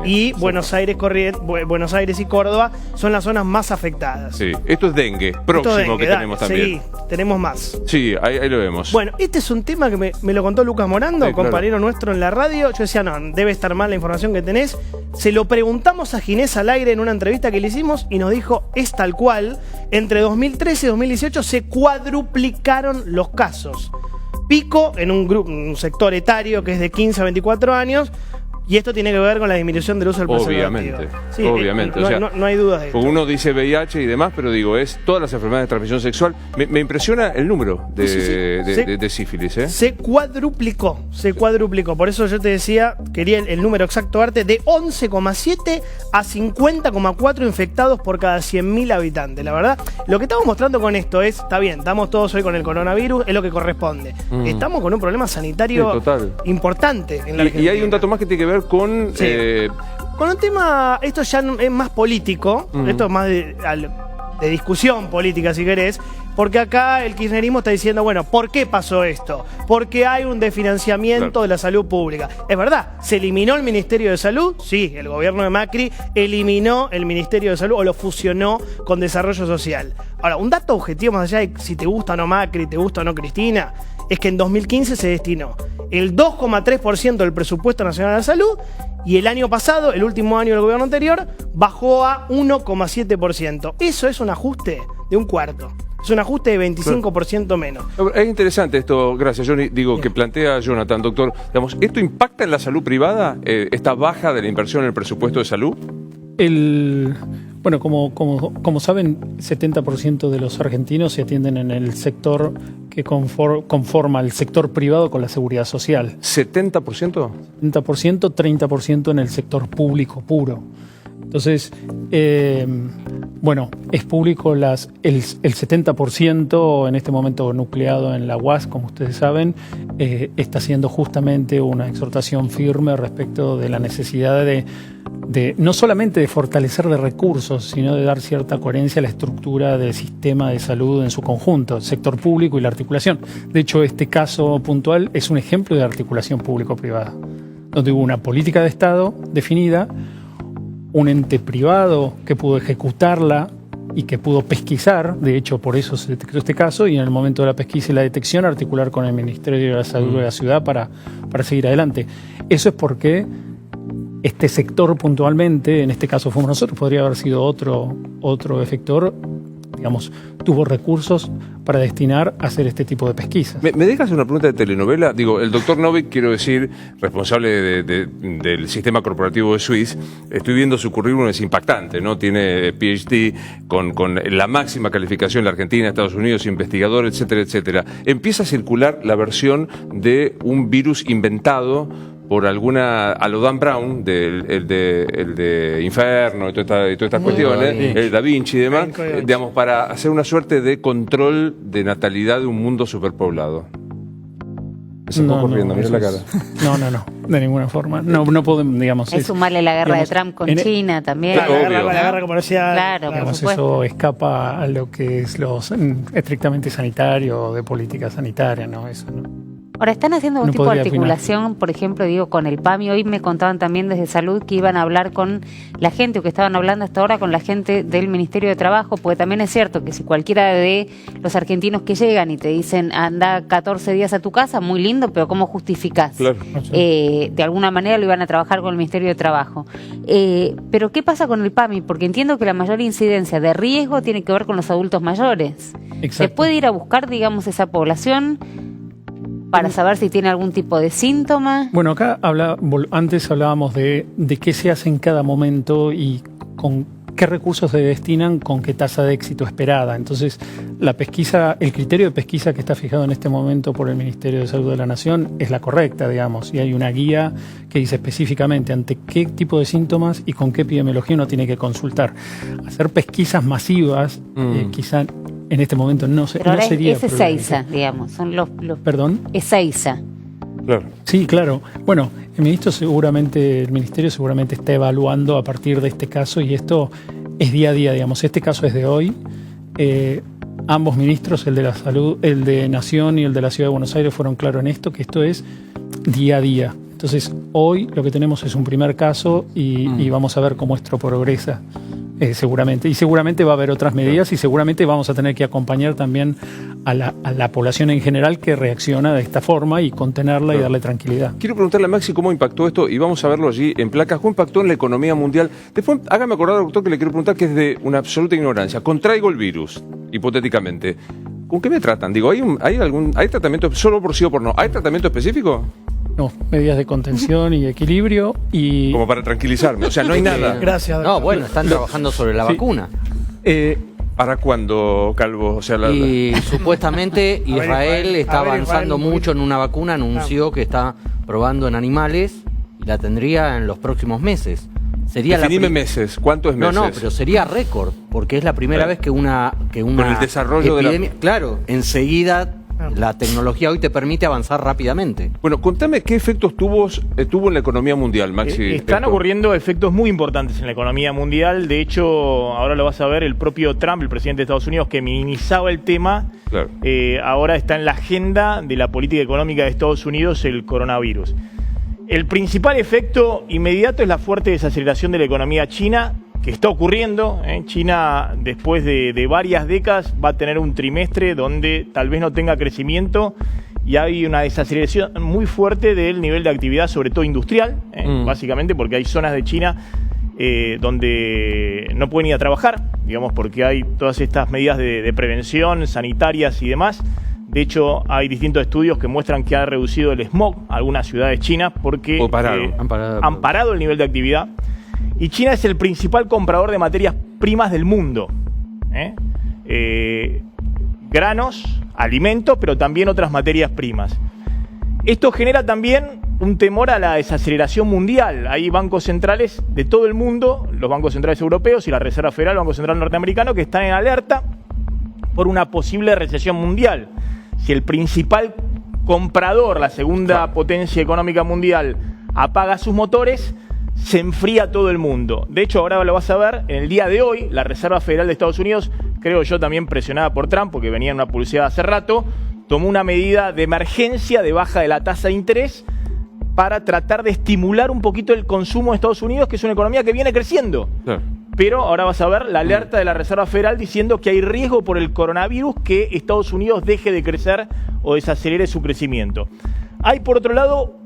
Y Buenos Aires, Buenos Aires y Córdoba son las zonas más afectadas.
Sí, esto es dengue. Próximo que tenemos también.
Sí, tenemos más.
Sí, ahí lo vemos.
Bueno, este es un tema que me lo contó Lucas Morando, compañero nuestro en la radio. Yo decía, no, debe estar mal la información que tenés. Se lo preguntamos a Ginés al aire en una entrevista que le hicimos y nos dijo, es tal cual. Entre 2013 y 2018 se cuadruplicaron los casos. Pico en un sector etario que es de 15 a 24 años. Y esto tiene que ver con la disminución del uso del preservativo.
Obviamente.
No hay dudas de esto.
Uno dice VIH y demás, pero digo, es todas las enfermedades de transmisión sexual. Me impresiona el número de sífilis.
Se cuadruplicó. Por eso yo te decía, quería el número exacto darte, de 11,7 a 50,4 infectados por cada 100.000 habitantes. La verdad, lo que estamos mostrando con esto es, está bien, estamos todos hoy con el coronavirus, es lo que corresponde. Estamos con un problema sanitario importante en la Argentina.
Y hay un dato más que tiene que ver con
un tema, esto ya es más político, esto es más de discusión política si querés, porque acá el kirchnerismo está diciendo, bueno, ¿por qué pasó esto? Porque hay un desfinanciamiento de la salud pública. Es verdad, ¿se eliminó el Ministerio de Salud? Sí, el gobierno de Macri eliminó el Ministerio de Salud o lo fusionó con Desarrollo Social. Ahora, un dato objetivo más allá de si te gusta o no Macri, te gusta o no Cristina, es que en 2015 se destinó el 2,3% del presupuesto nacional de salud y el año pasado, el último año del gobierno anterior, bajó a 1,7%. Eso es un ajuste de un cuarto. Es un ajuste de 25% menos.
Es interesante esto, gracias Johnny, que plantea Jonathan, doctor. Digamos, ¿esto impacta en la salud privada? ¿Esta baja de la inversión en el presupuesto de salud?
Bueno, como saben, 70% de los argentinos se atienden en el sector que conforma el sector privado con la seguridad social.
¿70%?
70%, 30% en el sector público puro. Entonces, es público el 70% en este momento nucleado en la UAS, como ustedes saben, está haciendo justamente una exhortación firme respecto de la necesidad de no solamente de fortalecer de recursos, sino de dar cierta coherencia a la estructura del sistema de salud en su conjunto, el sector público y la articulación. De hecho, este caso puntual es un ejemplo de articulación público-privada, donde hubo una política de Estado definida, un ente privado que pudo ejecutarla y que pudo pesquisar, de hecho por eso se detectó este caso, y en el momento de la pesquisa y la detección articular con el Ministerio de la Salud de la ciudad para seguir adelante. Eso es porque este sector puntualmente, en este caso fuimos nosotros, podría haber sido otro efector, digamos, tuvo recursos para destinar a hacer este tipo de pesquisas.
¿Me dejas una pregunta de telenovela? Digo, el doctor Novik, quiero decir, responsable del sistema corporativo de Suiz, estoy viendo su currículum, es impactante, ¿no? Tiene PhD con la máxima calificación en la Argentina, Estados Unidos, investigador, etcétera, etcétera. Empieza a circular la versión de un virus inventado por a lo Dan Brown, el de Inferno y todas estas cuestiones, el Da Vinci y demás, digamos, para hacer una suerte de control de natalidad de un mundo superpoblado. Se está corriendo, mira la cara.
No, de ninguna forma. No podemos, digamos.
Es sumarle la guerra de Trump con China también.
La guerra comercial.
Claro,
digamos, eso escapa a lo que es lo estrictamente sanitario, de política sanitaria, ¿no? Eso no.
Ahora, ¿están haciendo algún tipo de articulación, por ejemplo, con el PAMI? Hoy me contaban también desde Salud que iban a hablar con la gente, o que estaban hablando hasta ahora con la gente del Ministerio de Trabajo, porque también es cierto que si cualquiera de los argentinos que llegan y te dicen anda 14 días a tu casa, muy lindo, pero ¿cómo justificás?
Claro.
De alguna manera lo iban a trabajar con el Ministerio de Trabajo. Pero ¿qué pasa con el PAMI? Porque entiendo que la mayor incidencia de riesgo tiene que ver con los adultos mayores.
Exacto.
¿Se puede ir a buscar, digamos, esa población? para saber si tiene algún tipo de síntoma?
Bueno, acá antes hablábamos de qué se hace en cada momento y con qué recursos se destinan, con qué tasa de éxito esperada. Entonces, la pesquisa, el criterio de pesquisa que está fijado en este momento por el Ministerio de Salud de la Nación es la correcta, digamos, y hay una guía que dice específicamente ante qué tipo de síntomas y con qué epidemiología uno tiene que consultar. Hacer pesquisas masivas, quizá en este momento no sería.
Es Ezeiza, digamos, son los
¿Perdón?
Ezeiza.
Claro.
Sí, claro. Bueno, el Ministerio seguramente está evaluando a partir de este caso, y esto es día a día, digamos. Este caso es de hoy. Ambos ministros, el de la Salud, el de Nación y el de la Ciudad de Buenos Aires, fueron claros en esto, que esto es día a día. Entonces, hoy lo que tenemos es un primer caso y vamos a ver cómo esto progresa. Seguramente. Y seguramente va a haber otras medidas y seguramente vamos a tener que acompañar también a la población en general que reacciona de esta forma y contenerla y darle tranquilidad.
Quiero preguntarle a Maxi cómo impactó esto, y vamos a verlo allí en placas. ¿Cómo impactó en la economía mundial? Después, hágame acordar, doctor, que le quiero preguntar, que es de una absoluta ignorancia. Contraigo el virus, hipotéticamente. ¿Con qué me tratan? Digo, ¿hay tratamiento solo por sí o por no? ¿Hay tratamiento específico?
No, medidas de contención y equilibrio y...
Como para tranquilizarme, o sea, no hay nada.
Gracias, doctor.
No, bueno, están trabajando sobre la vacuna.
¿Para cuándo, Calvo? O sea,
Y supuestamente Israel está avanzando
Israel,
mucho en una vacuna, anunció que está probando en animales y la tendría en los próximos meses. Sería
Definime meses, ¿cuántos meses?
No, pero sería récord, porque es la primera vez que una
Con el desarrollo
epidemia, claro, enseguida la tecnología hoy te permite avanzar rápidamente.
Bueno, contame qué efectos tuvo en la economía mundial, Maxi.
Están ocurriendo efectos muy importantes en la economía mundial. De hecho, ahora lo vas a ver, el propio Trump, el presidente de Estados Unidos, que minimizaba el tema,
Claro.
Ahora está en la agenda de la política económica de Estados Unidos el coronavirus. El principal efecto inmediato es la fuerte desaceleración de la economía china, que está ocurriendo. China, después de varias décadas, va a tener un trimestre donde tal vez no tenga crecimiento y hay una desaceleración muy fuerte del nivel de actividad, sobre todo industrial, básicamente porque hay zonas de China donde no pueden ir a trabajar, digamos, porque hay todas estas medidas de prevención, sanitarias y demás. De hecho, hay distintos estudios que muestran que ha reducido el smog a algunas ciudades chinas porque han parado el nivel de actividad. Y China es el principal comprador de materias primas del mundo. Granos, alimentos, pero también otras materias primas. Esto genera también un temor a la desaceleración mundial. Hay bancos centrales de todo el mundo, los bancos centrales europeos y la Reserva Federal, el Banco Central norteamericano, que están en alerta por una posible recesión mundial. Si el principal comprador, la segunda potencia económica mundial, apaga sus motores, se enfría todo el mundo. De hecho, ahora lo vas a ver, en el día de hoy, la Reserva Federal de Estados Unidos, creo yo también presionada por Trump, porque venía en una publicidad hace rato, tomó una medida de emergencia de baja de la tasa de interés para tratar de estimular un poquito el consumo de Estados Unidos, que es una economía que viene creciendo. Claro. Pero ahora vas a ver la alerta de la Reserva Federal diciendo que hay riesgo por el coronavirus que Estados Unidos deje de crecer o desacelere su crecimiento. Hay, por otro lado,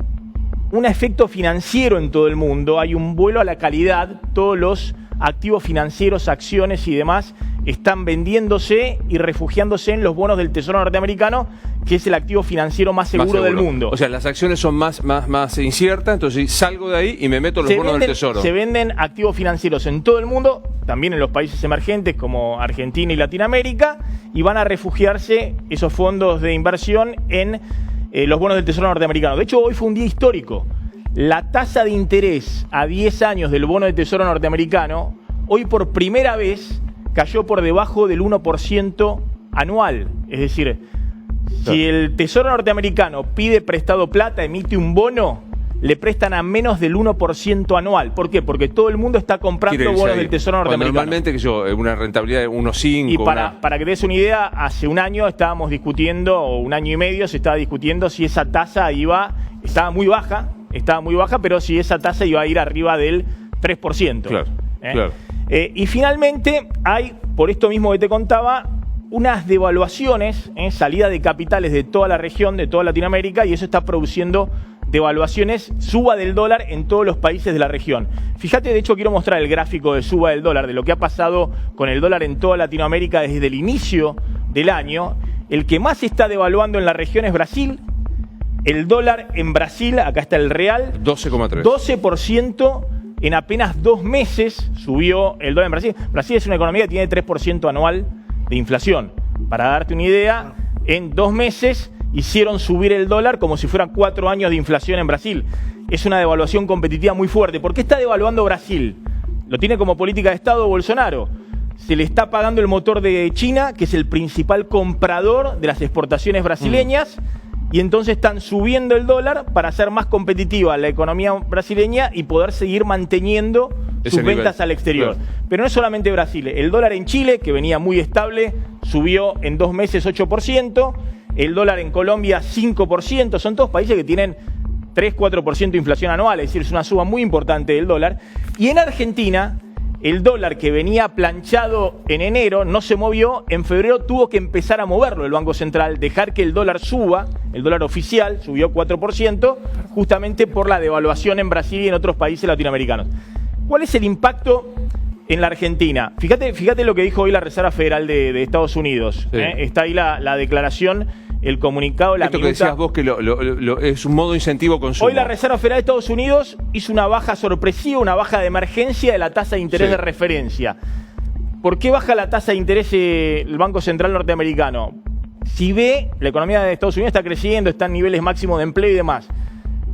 un efecto financiero en todo el mundo. Hay un vuelo a la calidad. Todos los activos financieros, acciones y demás están vendiéndose y refugiándose en los bonos del Tesoro norteamericano, que es el activo financiero más seguro del mundo.
O sea, las acciones son más inciertas, entonces salgo de ahí y me meto en los bonos del Tesoro.
Se venden activos financieros en todo el mundo, también en los países emergentes como Argentina y Latinoamérica, y van a refugiarse esos fondos de inversión en los bonos del Tesoro norteamericano. De hecho, hoy fue un día histórico. La tasa de interés a 10 años del bono del Tesoro norteamericano, hoy por primera vez cayó por debajo del 1% anual. Es decir, si el Tesoro norteamericano pide prestado plata, emite un bono, le prestan a menos del 1% anual. ¿Por qué? Porque todo el mundo está comprando bonos del Tesoro norteamericano.
Normalmente, una rentabilidad de 1,5.
Y para que te des una idea, hace un año estábamos discutiendo, o un año y medio se estaba discutiendo si esa tasa estaba muy baja, pero si esa tasa iba a ir arriba del 3%.
Claro, claro.
Y finalmente hay, por esto mismo que te contaba, unas devaluaciones, salida de capitales de toda la región, de toda Latinoamérica, y eso está produciendo devaluaciones, suba del dólar en todos los países de la región. Fíjate, de hecho quiero mostrar el gráfico de suba del dólar, de lo que ha pasado con el dólar en toda Latinoamérica desde el inicio del año. El que más está devaluando en la región es Brasil, El dólar en Brasil, acá está el real,
12,3.
12% en apenas 2 meses subió el dólar en Brasil. Brasil es una economía que tiene 3% anual de inflación. Para darte una idea, en 2 meses hicieron subir el dólar como si fueran 4 años de inflación en Brasil. Es una devaluación competitiva muy fuerte. ¿Por qué está devaluando Brasil? Lo tiene como política de Estado Bolsonaro. Se le está pagando el motor de China, que es el principal comprador de las exportaciones brasileñas, y entonces están subiendo el dólar para hacer más competitiva la economía brasileña y poder seguir manteniendo sus ventas al exterior. Claro. Pero no es solamente Brasil. El dólar en Chile, que venía muy estable, subió en 2 meses 8%. El dólar en Colombia 5%. Son todos países que tienen 3-4% de inflación anual, es decir, es una suba muy importante del dólar. Y en Argentina, el dólar que venía planchado en enero no se movió, en febrero tuvo que empezar a moverlo el Banco Central, dejar que el dólar suba, el dólar oficial subió 4%, justamente por la devaluación en Brasil y en otros países latinoamericanos. ¿Cuál es el impacto en la Argentina? Fíjate lo que dijo hoy la Reserva Federal de Estados Unidos.
Sí.
Está ahí la declaración, el comunicado, la
Esto
minuta.
que decías vos, que es un modo incentivo a consumo.
Hoy la Reserva Federal de Estados Unidos hizo una baja sorpresiva, una baja de emergencia de la tasa de interés de referencia. ¿Por qué baja la tasa de interés el Banco Central norteamericano? Si ve, la economía de Estados Unidos está creciendo, está en niveles máximos de empleo y demás.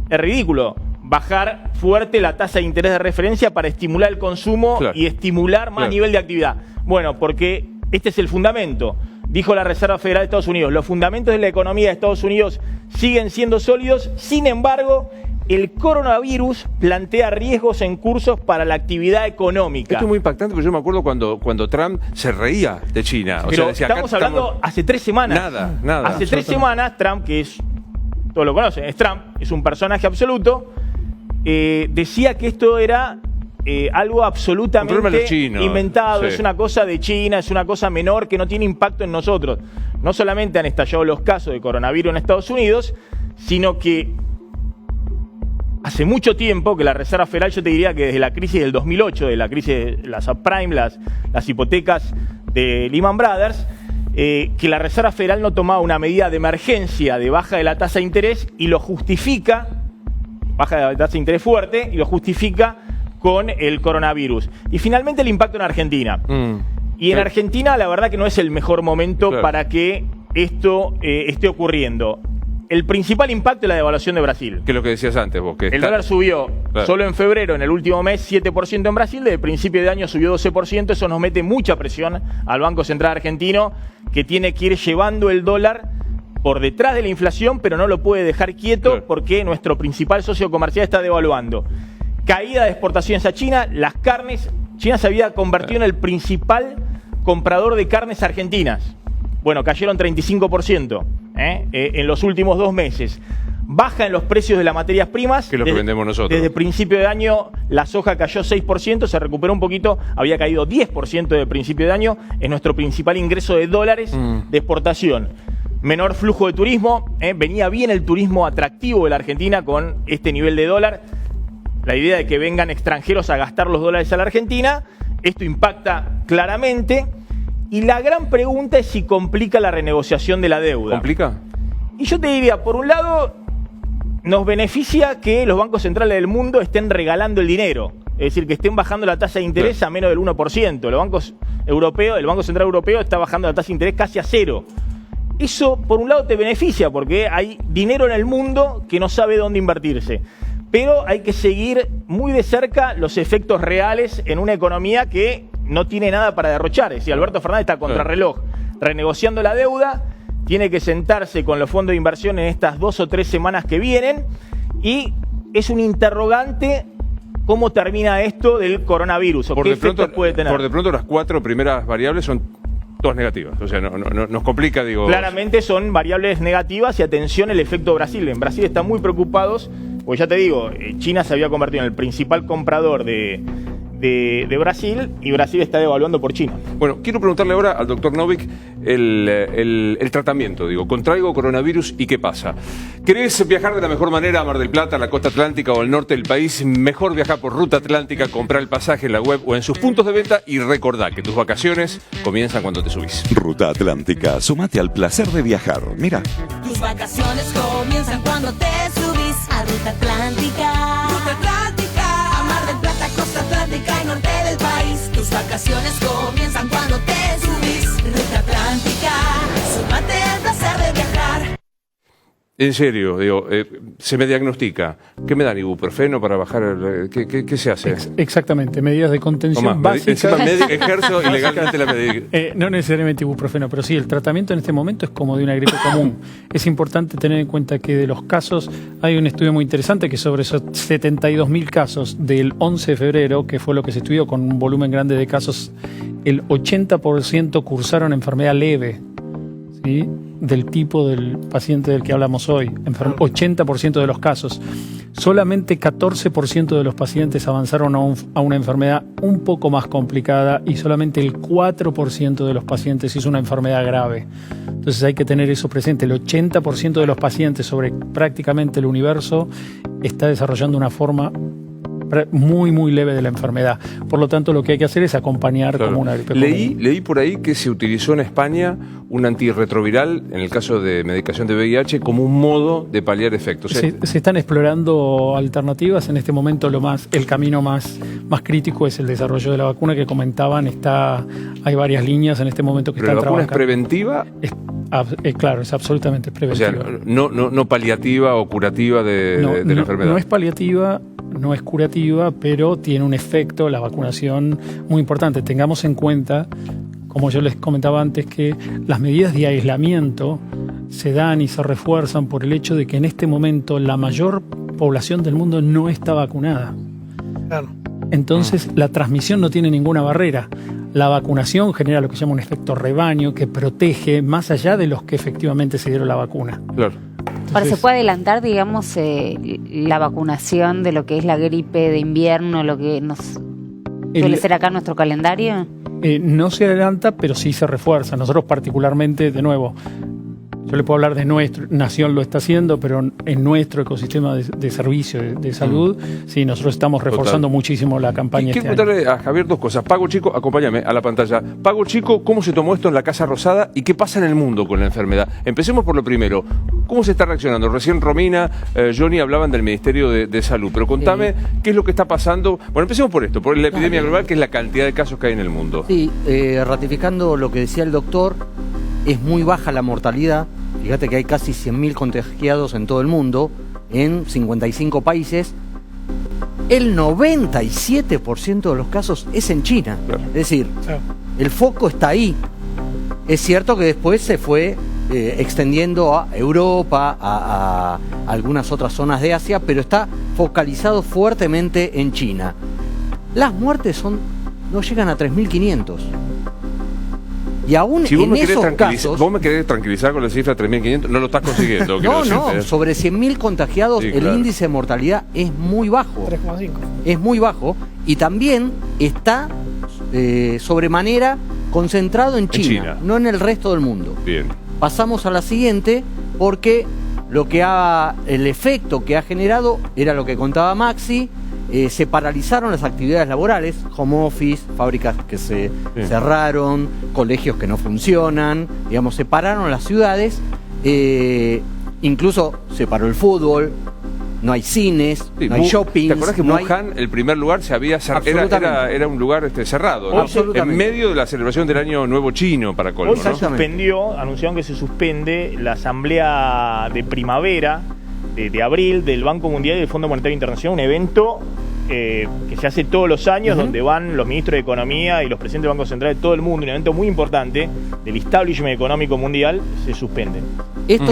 Es ridículo bajar fuerte la tasa de interés de referencia para estimular el consumo y estimular más nivel de actividad. Bueno, porque este es el fundamento. Dijo la Reserva Federal de Estados Unidos, los fundamentos de la economía de Estados Unidos siguen siendo sólidos, sin embargo, el coronavirus plantea riesgos en curso para la actividad económica.
Esto es muy impactante, porque yo me acuerdo cuando Trump se reía de China. O
Pero
sea, decía,
estamos hablando hace 3 semanas.
Nada.
Hace 3 semanas, Trump, que es, todos lo conocen, es Trump, es un personaje absoluto, decía que esto era algo absolutamente inventado, es una cosa de China, es una cosa menor que no tiene impacto en nosotros. No solamente han estallado los casos de coronavirus en Estados Unidos, sino que hace mucho tiempo que la Reserva Federal, yo te diría que desde la crisis del 2008, de la crisis de las subprime, las hipotecas de Lehman Brothers, que la Reserva Federal no tomaba una medida de emergencia de baja de la tasa de interés y lo justifica, baja de la tasa de interés fuerte, y lo justifica con el coronavirus. Y finalmente el impacto en Argentina. Y en Argentina la verdad que no es el mejor momento para que esto esté ocurriendo. El principal impacto es la devaluación de Brasil.
Que es lo que decías antes vos. Que
el dólar subió solo en febrero, en el último mes, 7% en Brasil. Desde el principio de año subió 12%. Eso nos mete mucha presión al Banco Central argentino, que tiene que ir llevando el dólar por detrás de la inflación, pero no lo puede dejar quieto porque nuestro principal socio comercial está devaluando. Caída de exportaciones a China, las carnes. China se había convertido en el principal comprador de carnes argentinas. Bueno, cayeron 35% en los últimos 2 meses. Baja en los precios de las materias primas.
Que es lo que vendemos nosotros.
Desde principio de año la soja cayó 6%, se recuperó un poquito, había caído 10% desde principio de año. Es nuestro principal ingreso de dólares de exportación. Menor flujo de turismo, venía bien el turismo atractivo de la Argentina con este nivel de dólar. La idea de que vengan extranjeros a gastar los dólares a la Argentina, esto impacta claramente. Y la gran pregunta es si complica la renegociación de la deuda.
¿Complica?
Y yo te diría, por un lado, nos beneficia que los bancos centrales del mundo estén regalando el dinero. Es decir, que estén bajando la tasa de interés a menos del 1%. Los bancos europeos, el Banco Central Europeo está bajando la tasa de interés casi a 0. Eso, por un lado, te beneficia porque hay dinero en el mundo que no sabe dónde invertirse. Pero hay que seguir muy de cerca los efectos reales en una economía que no tiene nada para derrochar. Es decir, Alberto Fernández está contrarreloj, renegociando la deuda, tiene que sentarse con los fondos de inversión en estas 2 o 3 semanas que vienen, y es un interrogante cómo termina esto del coronavirus, o qué efectos puede tener.
Por de pronto las 4 primeras variables son todas negativas, o sea, no nos complica, digo.
Claramente son variables negativas, y atención el efecto Brasil. En Brasil están muy preocupados, porque ya te digo, China se había convertido en el principal comprador de de Brasil, y Brasil está devaluando por China.
Bueno, quiero preguntarle ahora al doctor Novik el tratamiento. Digo, contraigo coronavirus y ¿qué pasa? ¿Querés viajar de la mejor manera a Mar del Plata, a la costa atlántica o al norte del país? Mejor viajar por Ruta Atlántica, comprar el pasaje en la web o en sus puntos de venta y recordá que tus vacaciones comienzan cuando te subís.
Ruta Atlántica, sumate al placer de viajar. Mira.
Tus vacaciones comienzan cuando te subís a Ruta Atlántica. Ruta Atlántica, a Mar del Plata, costa atlántica y norte del país. Tus vacaciones comienzan cuando te subís. Ruta Atlántica, súmate al placer de viajar.
En serio, digo, se me diagnostica. ¿Qué me dan? ¿Ibuprofeno para bajar? ¿Qué se hace?
Exactamente, medidas de contención básicas.
Encima ejerzo ilegalmente la medida.
No necesariamente ibuprofeno, pero sí, el tratamiento en este momento es como de una gripe común. Es importante tener en cuenta que de los casos, hay un estudio muy interesante que sobre esos 72.000 casos del 11 de febrero, que fue lo que se estudió con un volumen grande de casos, el 80% cursaron enfermedad leve, ¿sí?, del tipo del paciente del que hablamos hoy, 80% de los casos. Solamente 14% de los pacientes avanzaron a una enfermedad un poco más complicada y solamente el 4% de los pacientes hizo una enfermedad grave. Entonces hay que tener eso presente. El 80% de los pacientes sobre prácticamente el universo está desarrollando una forma muy, muy leve de la enfermedad. Por lo tanto, lo que hay que hacer es acompañar como una gripe común.
Leí por ahí que se utilizó en España un antirretroviral, en el caso de medicación de VIH, como un modo de paliar efectos.
Se están explorando alternativas. En este momento el camino más crítico es el desarrollo de la vacuna que comentaban. Hay varias líneas en este momento que están trabajando.
¿La vacuna es preventiva?
Claro, es absolutamente preventiva.
O sea, no paliativa o curativa de la enfermedad.
No es paliativa, no es curativa, pero tiene un efecto, la vacunación, muy importante. Tengamos en cuenta, como yo les comentaba antes, que las medidas de aislamiento se dan y se refuerzan por el hecho de que en este momento la mayor población del mundo no está vacunada.
Claro.
Entonces, la transmisión no tiene ninguna barrera. La vacunación genera lo que se llama un efecto rebaño que protege más allá de los que efectivamente se dieron la vacuna.
Claro.
Ahora, ¿se puede adelantar, digamos, la vacunación de lo que es la gripe de invierno, lo que suele ser acá nuestro calendario?
No se adelanta, pero sí se refuerza. Nosotros particularmente, de nuevo, yo le puedo hablar de nuestro, Nación lo está haciendo, pero en nuestro ecosistema de servicio de salud, sí, nosotros estamos reforzando muchísimo la campaña.
Quiero preguntarle a Javier dos cosas. Pago Chico, acompáñame a la pantalla. Pago Chico, ¿cómo se tomó esto en la Casa Rosada y qué pasa en el mundo con la enfermedad? Empecemos por lo primero. ¿Cómo se está reaccionando? Recién Romina, Johnny hablaban del Ministerio de Salud, pero contame qué es lo que está pasando. Bueno, empecemos por esto, por la epidemia global, que es la cantidad de casos que hay en el mundo.
Sí, ratificando lo que decía el doctor, es muy baja la mortalidad. Fíjate que hay casi 100.000 contagiados en todo el mundo, en 55 países. El 97% de los casos es en China. Claro. Es decir, el foco está ahí. Es cierto que después se fue extendiendo a Europa, a algunas otras zonas de Asia, pero está focalizado fuertemente en China. Las muertes no llegan a 3.500. Y aún
si vos
en esos casos...
Vos me querés tranquilizar con la cifra de 3.500, no lo estás consiguiendo.
No, sobre 100.000 contagiados, sí, el índice de mortalidad es muy bajo.
3,5.
Es muy bajo y también está sobremanera concentrado en China, no en el resto del mundo.
Bien.
Pasamos a la siguiente, porque el efecto que ha generado era lo que contaba Maxi. Se paralizaron las actividades laborales, home office, fábricas que se cerraron, colegios que no funcionan, digamos, se pararon las ciudades, incluso se paró el fútbol, no hay cines, no hay shopping.
¿Te acuerdas que Wuhan, el primer lugar, se había era un lugar cerrado, ¿no? En medio de la celebración del Año Nuevo Chino, para colmo,
hoy se suspendió, anunciaron que se suspende la asamblea de primavera de abril del Banco Mundial y del Fondo Monetario Internacional, un evento que se hace todos los años, donde van los ministros de Economía y los presidentes de Banco Central de todo el mundo, un evento muy importante del establishment económico mundial, se suspende.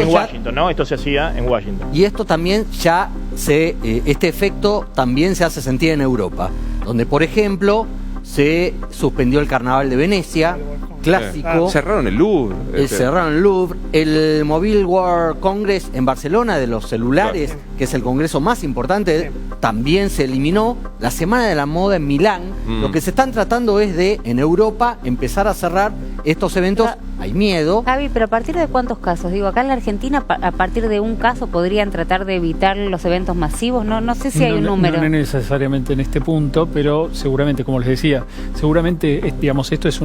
Washington, ¿no? Esto se hacía en Washington.
Y esto también este efecto también se hace sentir en Europa, donde, por ejemplo, se suspendió el Carnaval de Venecia, clásico.
Cerraron el Louvre.
Cerraron el Louvre. El Mobile World Congress en Barcelona de los celulares, que es el congreso más importante, también se eliminó. La Semana de la Moda en Milán. Lo que se están tratando es de, en Europa, empezar a cerrar estos eventos. Hay miedo.
Javi, pero ¿a partir de cuántos casos? Digo, acá en la Argentina, a partir de un caso, ¿podrían tratar de evitar los eventos masivos? No sé si hay un número.
No necesariamente en este punto, pero seguramente, como les decía, seguramente, digamos, esto es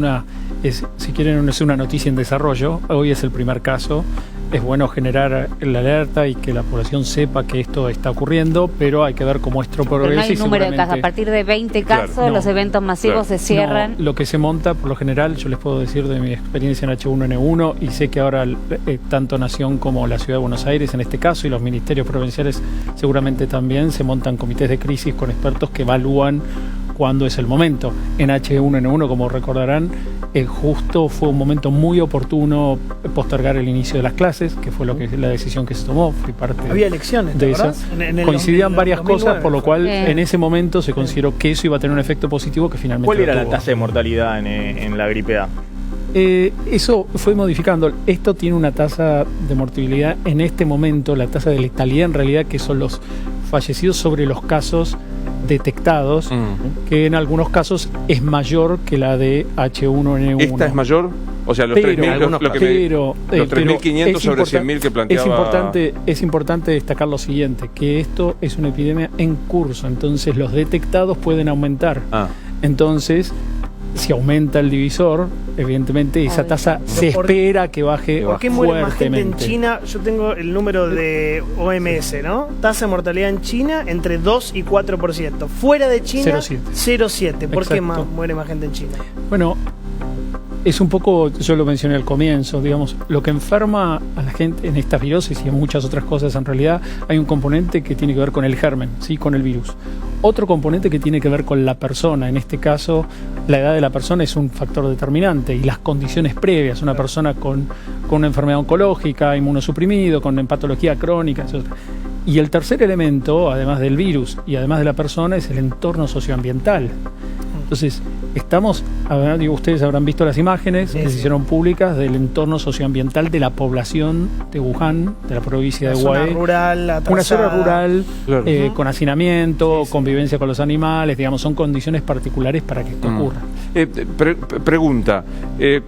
si quieren, es una noticia en desarrollo. Hoy es el primer caso. Es bueno generar la alerta y que la población sepa que esto está ocurriendo, pero hay que ver cómo esto progresa.
Pero no hay número de casos. A partir de 20 casos, los eventos masivos se cierran.
No, lo que se monta, por lo general, yo les puedo decir de mi experiencia en H1N1, y sé que ahora tanto Nación como la Ciudad de Buenos Aires, en este caso, y los ministerios provinciales seguramente también, se montan comités de crisis con expertos que evalúan cuándo es el momento. En H1N1, como recordarán, justo fue un momento muy oportuno postergar el inicio de las clases, que fue la decisión que se tomó. Fui parte
había elecciones,
de eso. Coincidían varias
2009,
cosas, por lo cual en ese momento se consideró que eso iba a tener un efecto positivo que finalmente
¿Cuál era
tuvo.
la tasa de mortalidad en la gripe A?
Eso fue modificando. Esto tiene una tasa de mortalidad en este momento, la tasa de letalidad en realidad, que son los fallecidos sobre los casos detectados, que en algunos casos es mayor que la de H1N1.
¿Esta es mayor? O sea, los 3.500 sobre 100.000 que planteaba...
Es importante destacar lo siguiente, que esto es una epidemia en curso, entonces los detectados pueden aumentar. Entonces, si aumenta el divisor, evidentemente esa tasa se espera que baje fuertemente.
¿Por qué muere más gente en China? Yo tengo el número de OMS, ¿no? Tasa de mortalidad en China entre 2 y 4%. Fuera de China, 0,7. ¿Por qué muere más gente en China?
Bueno, es un poco, yo lo mencioné al comienzo, digamos, lo que enferma a la gente en estas virosis y en muchas otras cosas, en realidad hay un componente que tiene que ver con el germen, ¿sí? Con el virus. Otro componente que tiene que ver con la persona, en este caso la edad de la persona es un factor determinante y las condiciones previas, una persona con una enfermedad oncológica, inmunosuprimido, con patología crónica, etc. Y el tercer elemento, además del virus y además de la persona, es el entorno socioambiental. Entonces, ustedes habrán visto las imágenes que se hicieron públicas del entorno socioambiental de la población de Wuhan, de la provincia de Hubei. Una zona rural, con hacinamiento, convivencia con los animales, digamos, son condiciones particulares para que esto ocurra.
Pregunta,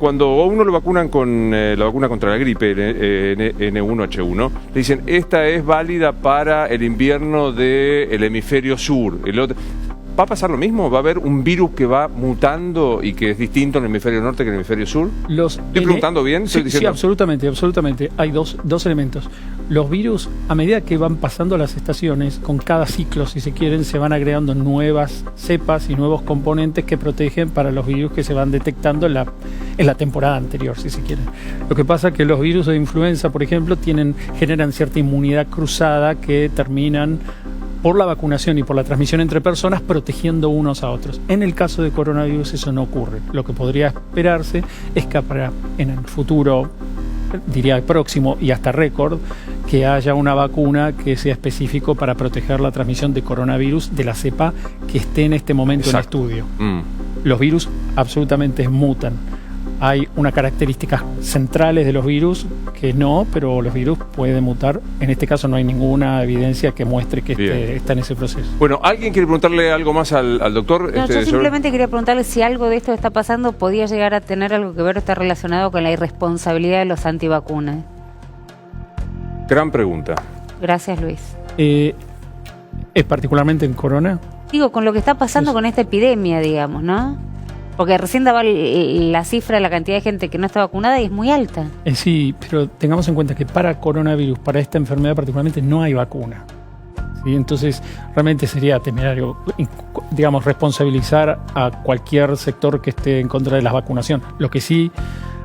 cuando a uno lo vacunan con la vacuna contra la gripe N1H1, le dicen, esta es válida para el invierno del hemisferio sur, el otro... ¿Va a pasar lo mismo? ¿Va a haber un virus que va mutando y que es distinto en el hemisferio norte que en el hemisferio sur? ¿Estoy preguntando bien?
Sí, absolutamente. Hay dos elementos. Los virus, a medida que van pasando las estaciones, con cada ciclo, si se quieren, se van agregando nuevas cepas y nuevos componentes que protegen para los virus que se van detectando en la temporada anterior, si se quiere. Lo que pasa es que los virus de influenza, por ejemplo, generan cierta inmunidad cruzada que terminan por la vacunación y por la transmisión entre personas, protegiendo unos a otros. En el caso de coronavirus eso no ocurre. Lo que podría esperarse es que en el futuro, diría próximo y hasta récord, que haya una vacuna que sea específico para proteger la transmisión de coronavirus de la cepa que esté en este momento en estudio. Los virus absolutamente mutan. Hay unas características centrales de los virus que no, pero los virus pueden mutar. En este caso no hay ninguna evidencia que muestre que está en ese proceso.
Bueno, ¿alguien quiere preguntarle algo más al doctor?
No, yo simplemente quería preguntarle si algo de esto que está pasando podía llegar a tener algo que ver o estar relacionado con la irresponsabilidad de los antivacunas.
Gran pregunta.
Gracias, Luis.
¿Es particularmente en corona?
Digo, con lo que está pasando con esta epidemia, digamos, ¿no? Porque recién daba la cifra, la cantidad de gente que no está vacunada y es muy alta.
Sí, pero tengamos en cuenta que para coronavirus, para esta enfermedad particularmente, no hay vacuna. ¿Sí? Entonces, realmente sería temerario, digamos, responsabilizar a cualquier sector que esté en contra de la vacunación. Lo que sí,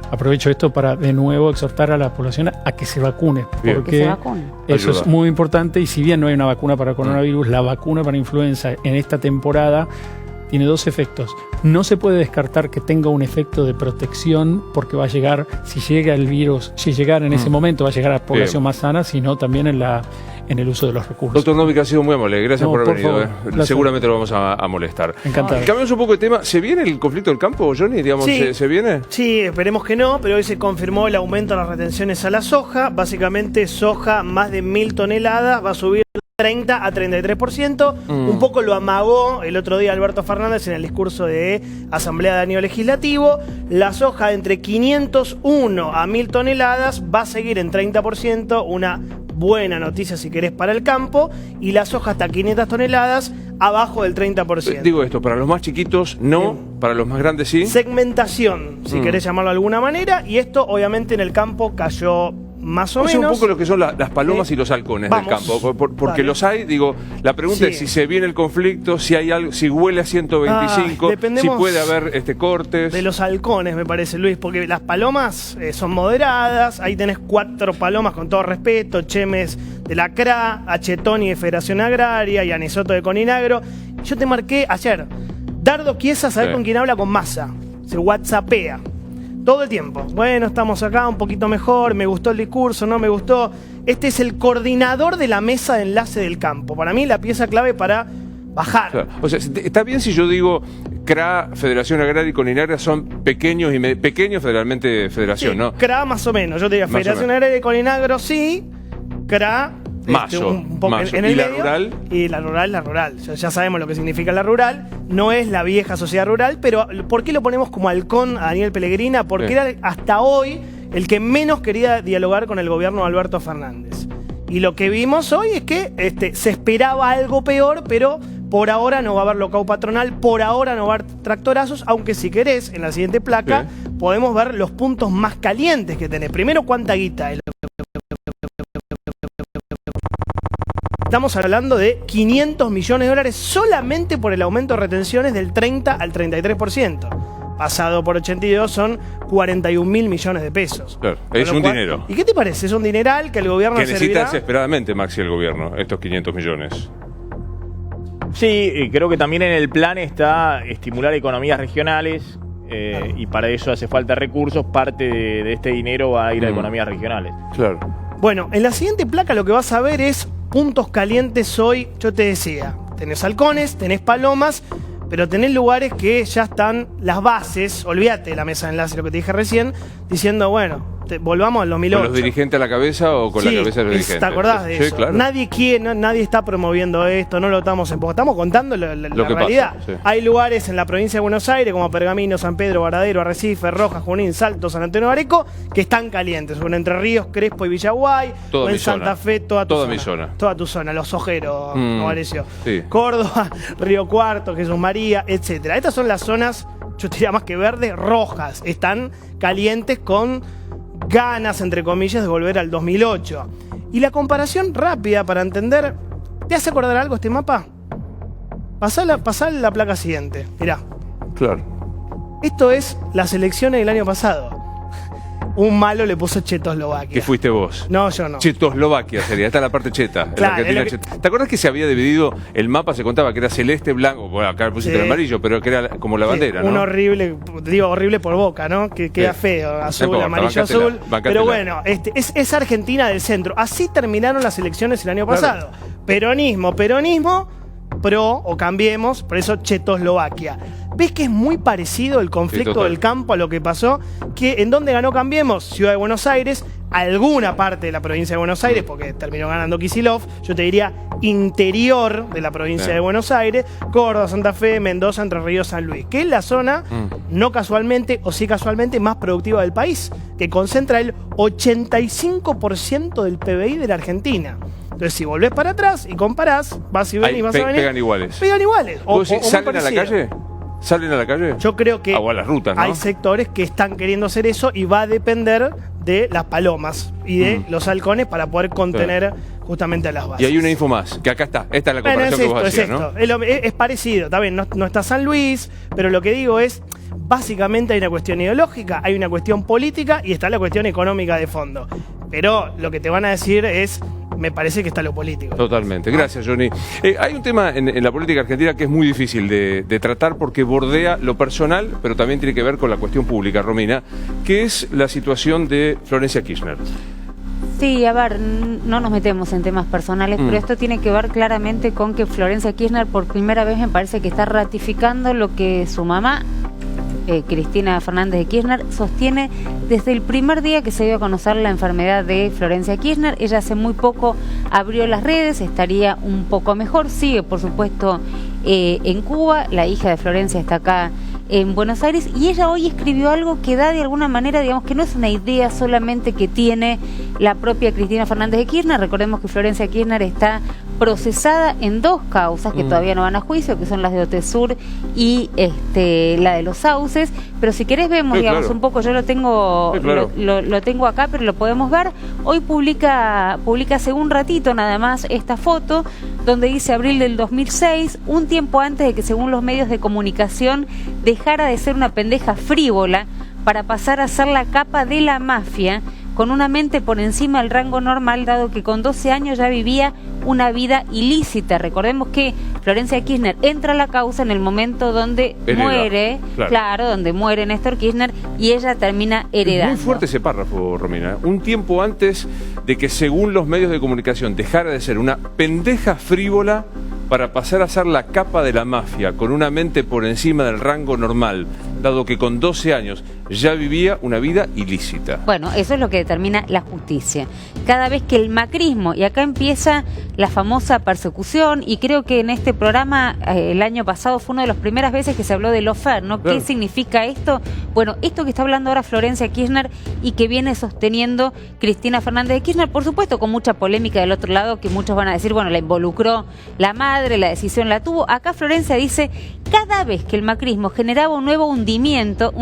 aprovecho esto para de nuevo exhortar a la población a que se vacune, porque eso es muy importante. Y si bien no hay una vacuna para coronavirus, la vacuna para influenza en esta temporada tiene dos efectos. No se puede descartar que tenga un efecto de protección porque va a llegar, si llega el virus, si llegara en ese momento, va a llegar a la población más sana, sino también en en el uso de los recursos.
Doctor Novick, ha sido muy amable. Gracias por haber venido.
Favor,
Seguramente lo vamos a molestar.
Encantado.
Cambiamos un poco de tema. ¿Se viene el conflicto del campo, Johnny? Digamos,
Sí.
¿se viene?
Sí, esperemos que no, pero hoy se confirmó el aumento de las retenciones a la soja. Básicamente, soja más de 1000 toneladas va a subir 30 a 33%. Un poco lo amagó el otro día Alberto Fernández en el discurso de Asamblea de Año Legislativo. La soja entre 501 a 1000 toneladas va a seguir en 30%, una buena noticia si querés para el campo, y la soja hasta 500 toneladas abajo del 30%.
Digo esto, para los más chiquitos no, para los más grandes sí.
Segmentación, si querés llamarlo de alguna manera, y esto obviamente en el campo cayó más o
Es un
menos.
poco lo que son las palomas y los halcones
Vamos.
del campo, porque
Dale.
los hay, digo, la pregunta
Sí.
es si se viene el conflicto, si hay algo, si huele a 125, si
dependemos
puede haber cortes.
De los halcones, me parece, Luis, porque las palomas son moderadas. Ahí tenés 4 palomas, con todo respeto: Chemes de la CRA, Achetoni de Federación Agraria y Anisoto de Coninagro. Yo te marqué ayer, Dardo Chiesa, ¿sabés
Sí.
con quién habla? Con Massa. Se whatsappea todo el tiempo. Bueno, estamos acá un poquito mejor, me gustó el discurso, no me gustó. Este es el coordinador de la mesa de enlace del campo. Para mí, la pieza clave para bajar.
Claro. O sea, está bien si yo digo CRA, Federación Agraria y Coninagro son pequeños y pequeños federalmente federación,
Sí,
¿no?
CRA más o menos. Yo te diría
Más o
Federación
menos.
Agraria de Coninagro sí, CRA
Mazo,
un poco
mazo.
en el
¿Y la
medio.
rural?
Y la rural. Ya sabemos lo que significa la rural. No es la vieja sociedad rural, pero ¿por qué lo ponemos como halcón a Daniel Pellegrina? Porque
Sí.
era hasta hoy el que menos quería dialogar con el gobierno de Alberto Fernández. Y lo que vimos hoy es que se esperaba algo peor, pero por ahora no va a haber locao patronal, por ahora no va a haber tractorazos, aunque si querés, en la siguiente placa, podemos ver los puntos más calientes que tenés. Primero, ¿cuánta guita es? Estamos hablando de 500 millones de dólares solamente por el aumento de retenciones del 30 al 33%. Pasado por 82 son 41.000 millones de pesos.
Claro,
Con
es
lo
un
cual-
dinero.
¿Y qué te parece? Es un dineral que el gobierno
Que necesita
servirá.
desesperadamente, Maxi, el gobierno, estos 500 millones.
Sí, creo que también en el plan está estimular economías regionales y para eso hace falta recursos. Parte de este dinero va a ir a economías regionales.
Claro.
Bueno, en la siguiente placa lo que vas a ver es puntos calientes hoy. Yo te decía, tenés halcones, tenés palomas, pero tenés lugares que ya están las bases. Olvídate de la mesa de enlace, lo que te dije recién, diciendo, bueno, volvamos al 2008.
¿Con los dirigentes a la cabeza o con
Sí,
la cabeza de los dirigentes?
¿te acordás de
Sí,
eso?
claro.
Nadie quiere, nadie está promoviendo esto, no lo estamos empujando. Estamos contando la
Lo que
realidad.
pasa, sí.
Hay lugares en la provincia de Buenos Aires, como Pergamino, San Pedro, Varadero, Arrecife, Rojas, Junín, Salto, San Antonio de Areco, que están calientes. O en Entre Ríos, Crespo y Villaguay,
Toda
o en
mi
Santa
zona.
Fe, toda tu
Toda
zona.
mi zona.
Toda tu zona, Los Ojeros, como pareció.
Sí.
Córdoba, Río Cuarto, Jesús María, etcétera. Estas son las zonas, yo te diría más que verdes, rojas. Están calientes con ganas, entre comillas, de volver al 2008. Y la comparación rápida para entender, ¿te hace acordar algo este mapa? Pasá la placa siguiente. Mirá,
Claro.
esto es las elecciones del año pasado. Un malo le puso Checoslovaquia.
Que fuiste vos.
No, yo no.
Checoslovaquia sería, esta es la parte cheta. la
Claro,
Argentina
es lo
cheta. ¿Te acuerdas que se había dividido el mapa? Se contaba que era celeste, blanco, bueno, acá le pusiste
Sí.
el amarillo, pero que era como la bandera,
Sí,
¿no?
un horrible, digo horrible por Boca, ¿no? Que queda
Sí.
feo,
No
azul,
importa,
amarillo,
bancátela,
azul.
bancátela.
Pero bueno, es Argentina del centro. Así terminaron las elecciones el año
Claro.
pasado. Peronismo, pro o cambiemos, por eso Checoslovaquia. ¿Ves que es muy parecido el conflicto
total.
del campo a lo que pasó? Que ¿en dónde ganó Cambiemos? Ciudad de Buenos Aires, alguna parte de la provincia de Buenos Aires, porque terminó ganando Kicillof, yo te diría interior de la provincia
Bien.
de Buenos Aires, Córdoba, Santa Fe, Mendoza, Entre Ríos, San Luis, que es la zona, no casualmente o sí casualmente, más productiva del país, que concentra el 85% del PBI de la Argentina. Entonces, si volvés para atrás y comparás, vas y ven
Ahí
y vas a venir.
pegan iguales.
Pegan iguales.
¿Vos decís,
muy
¿salen a la
parecido.
calle? ¿Salen a la calle?
Yo creo que
O a las rutas, ¿no?
hay sectores que están queriendo hacer eso y va a depender de las palomas y de los halcones para poder contener justamente a las bases.
Y hay una info más, que acá está. Esta es la
Bueno,
comparación
es
que vos
esto,
hacías, ¿no?
es parecido, está bien, no está San Luis, pero lo que digo es, básicamente hay una cuestión ideológica, hay una cuestión política y está la cuestión económica de fondo. Pero lo que te van a decir es, me parece que está lo político.
Totalmente. Gracias, Johnny. Hay un tema en la política argentina que es muy difícil de tratar porque bordea lo personal, pero también tiene que ver con la cuestión pública, Romina, que es la situación de Florencia Kirchner.
Sí, a ver, no nos metemos en temas personales, pero esto tiene que ver claramente con que Florencia Kirchner por primera vez me parece que está ratificando lo que su mamá, Cristina Fernández de Kirchner, sostiene desde el primer día que se dio a conocer la enfermedad de Florencia Kirchner. Ella hace muy poco abrió las redes, estaría un poco mejor, sigue por supuesto en Cuba, la hija de Florencia está acá en Buenos Aires, y ella hoy escribió algo que da de alguna manera, digamos, que no es una idea solamente que tiene la propia Cristina Fernández de Kirchner. Recordemos que Florencia Kirchner está procesada en 2 causas que todavía no van a juicio, que son las de Otesur y la de los Sauces, pero si querés vemos, digamos, claro, un poco, yo lo tengo claro, lo tengo acá, pero lo podemos ver. Hoy publica hace un ratito nada más esta foto, donde dice abril del 2006, un tiempo antes de que, según los medios de comunicación, dejara de ser una pendeja frívola para pasar a ser la capa de la mafia, con una mente por encima del rango normal, dado que con 12 años ya vivía una vida ilícita. Recordemos que Florencia Kirchner entra a la causa en el momento donde muere, claro, donde muere Néstor Kirchner, y ella termina heredando.
Muy fuerte ese párrafo, Romina. Un tiempo antes de que, según los medios de comunicación, dejara de ser una pendeja frívola para pasar a ser la capa de la mafia, con una mente por encima del rango normal, dado que con 12 años ya vivía una vida ilícita.
Bueno, eso es lo que determina la justicia. Cada vez que el macrismo, y acá empieza la famosa persecución, y creo que en este programa el año pasado fue una de las primeras veces que se habló de lawfare, ¿no? Claro. ¿Qué significa esto? Bueno, esto que está hablando ahora Florencia Kirchner y que viene sosteniendo Cristina Fernández de Kirchner, por supuesto con mucha polémica del otro lado, que muchos van a decir, bueno, la involucró la madre, la decisión la tuvo. Acá Florencia dice, cada vez que el macrismo generaba un nuevo hundimiento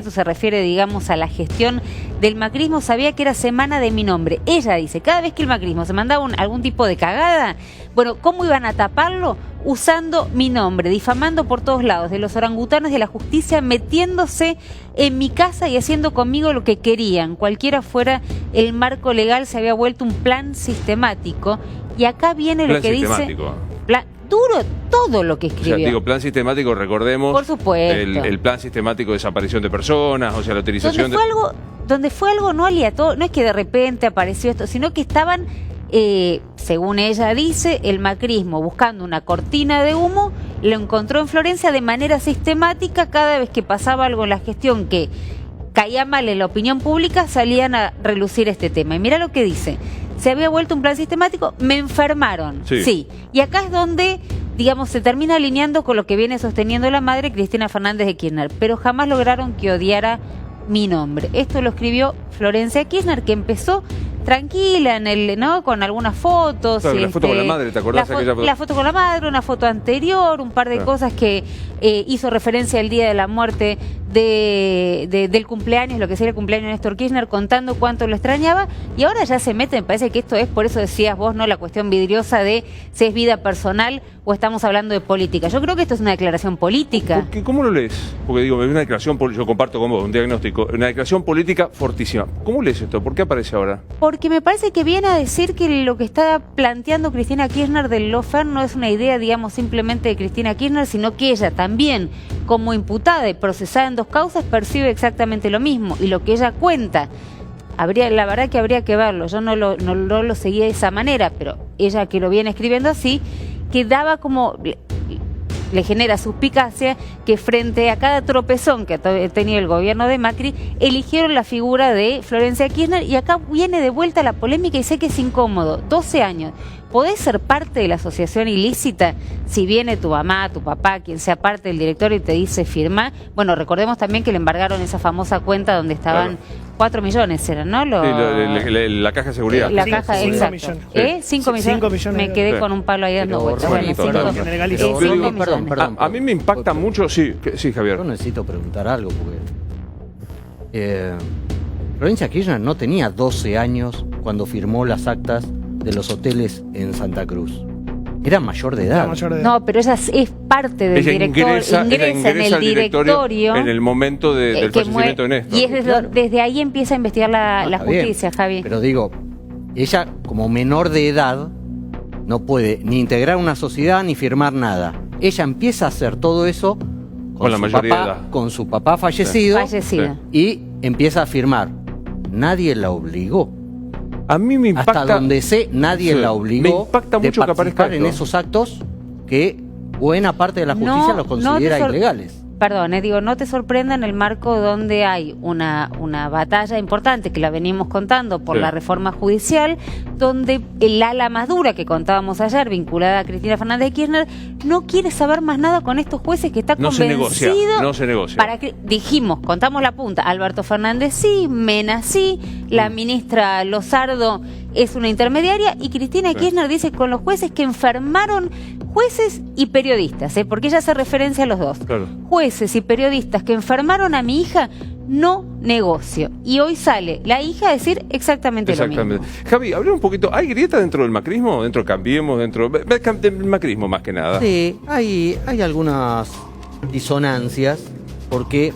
se refiere, digamos, a la gestión del macrismo, sabía que era semana de mi nombre. Ella dice, cada vez que el macrismo se mandaba algún tipo de cagada, bueno, ¿cómo iban a taparlo? Usando mi nombre, difamando por todos lados, de los orangutanes de la justicia, metiéndose en mi casa y haciendo conmigo lo que querían. Cualquiera fuera el marco legal, se había vuelto un plan sistemático. Y acá viene lo que dice... Duro todo lo que escribió.
O sea, digo, plan sistemático, recordemos.
Por supuesto.
El plan sistemático de desaparición de personas, o sea, la utilización
donde fue algo no aleatorio, no es que de repente apareció esto, sino que estaban, según ella dice, el macrismo buscando una cortina de humo, lo encontró en Florencia de manera sistemática. Cada vez que pasaba algo en la gestión que caía mal en la opinión pública, salían a relucir este tema. Y mira lo que dice. Se había vuelto un plan sistemático, me enfermaron. Sí. Y acá es donde, digamos, se termina alineando con lo que viene sosteniendo la madre, Cristina Fernández de Kirchner. Pero jamás lograron que odiara mi nombre. Esto lo escribió Florencia Kirchner, que empezó tranquila ¿no? Con algunas fotos.
Claro, la foto con la madre, ¿te acordás?
La foto con la madre, una foto anterior, un par de cosas que hizo referencia al día de la muerte del cumpleaños, lo que sería el cumpleaños de Néstor Kirchner, contando cuánto lo extrañaba, y ahora ya se mete, me parece que esto es, por eso decías vos, ¿no? La cuestión vidriosa de si es vida personal o estamos hablando de política. Yo creo que esto es una declaración política.
¿Cómo lo lees? Porque digo, es una declaración, yo comparto con vos un diagnóstico, una declaración política fortísima. ¿Cómo lees esto? ¿Por qué aparece ahora?
Porque me parece que viene a decir que lo que está planteando Cristina Kirchner del lawfare no es una idea, digamos, simplemente de Cristina Kirchner, sino que ella también, como imputada y procesada en 2 causas, percibe exactamente lo mismo. Y lo que ella cuenta, la verdad que habría que verlo, yo no lo seguía de esa manera, pero ella que lo viene escribiendo así, que daba como... le genera suspicacia que frente a cada tropezón que ha tenido el gobierno de Macri, eligieron la figura de Florencia Kirchner, y acá viene de vuelta la polémica, y sé que es incómodo. 12 años. ¿Podés ser parte de la asociación ilícita si viene tu mamá, tu papá, quien sea parte del directorio y te dice firma? Bueno, recordemos también que le embargaron esa famosa cuenta donde estaban 4 millones, eran, ¿no?
La caja de seguridad.
La caja, exacto. 5 millones. 5 millones. Me quedé con un palo ahí dando vueltas.
Perdón. A mí me impacta mucho, sí, Javier.
Yo necesito preguntar algo, porque Florencia Kirchner no tenía 12 años cuando firmó las actas de los hoteles en Santa Cruz. Era mayor de edad.
No, pero ella es parte del directorio. Ingresa en el directorio
en el momento del fallecimiento de Néstor.
Y desde ahí empieza a investigar la justicia, Javi.
Pero digo, ella como menor de edad no puede ni integrar una sociedad ni firmar nada. Ella empieza a hacer todo eso con su papá fallecido.
Sí.
Y empieza a firmar. Nadie la obligó.
A mí me impacta...
Hasta donde sé, nadie
Sí.
la
Me
obligó
impacta
de
mucho que aparezca
participar en
esto.
esos actos que buena parte de la justicia los considera ilegales.
Perdón, digo, no te sorprenda en el marco donde hay una batalla importante que la venimos contando por
Sí.
la reforma judicial, donde el ala más dura que contábamos ayer, vinculada a Cristina Fernández de Kirchner, no quiere saber más nada con estos jueces que está
No se
convencido.
negocia, no se negocia.
Para que, dijimos, contamos la punta, Alberto Fernández sí, Mena sí, la ministra Lozardo es una intermediaria y Cristina Kirchner dice con los jueces que enfermaron jueces y periodistas, porque ella hace referencia a los dos.
Claro.
Jueces y periodistas que enfermaron a mi hija, no negocio. Y hoy sale la hija a decir exactamente lo mismo.
Javi, habla un poquito. ¿Hay grieta dentro del macrismo? ¿Dentro de Cambiemos? ¿Dentro del macrismo más que nada?
Sí, hay algunas disonancias porque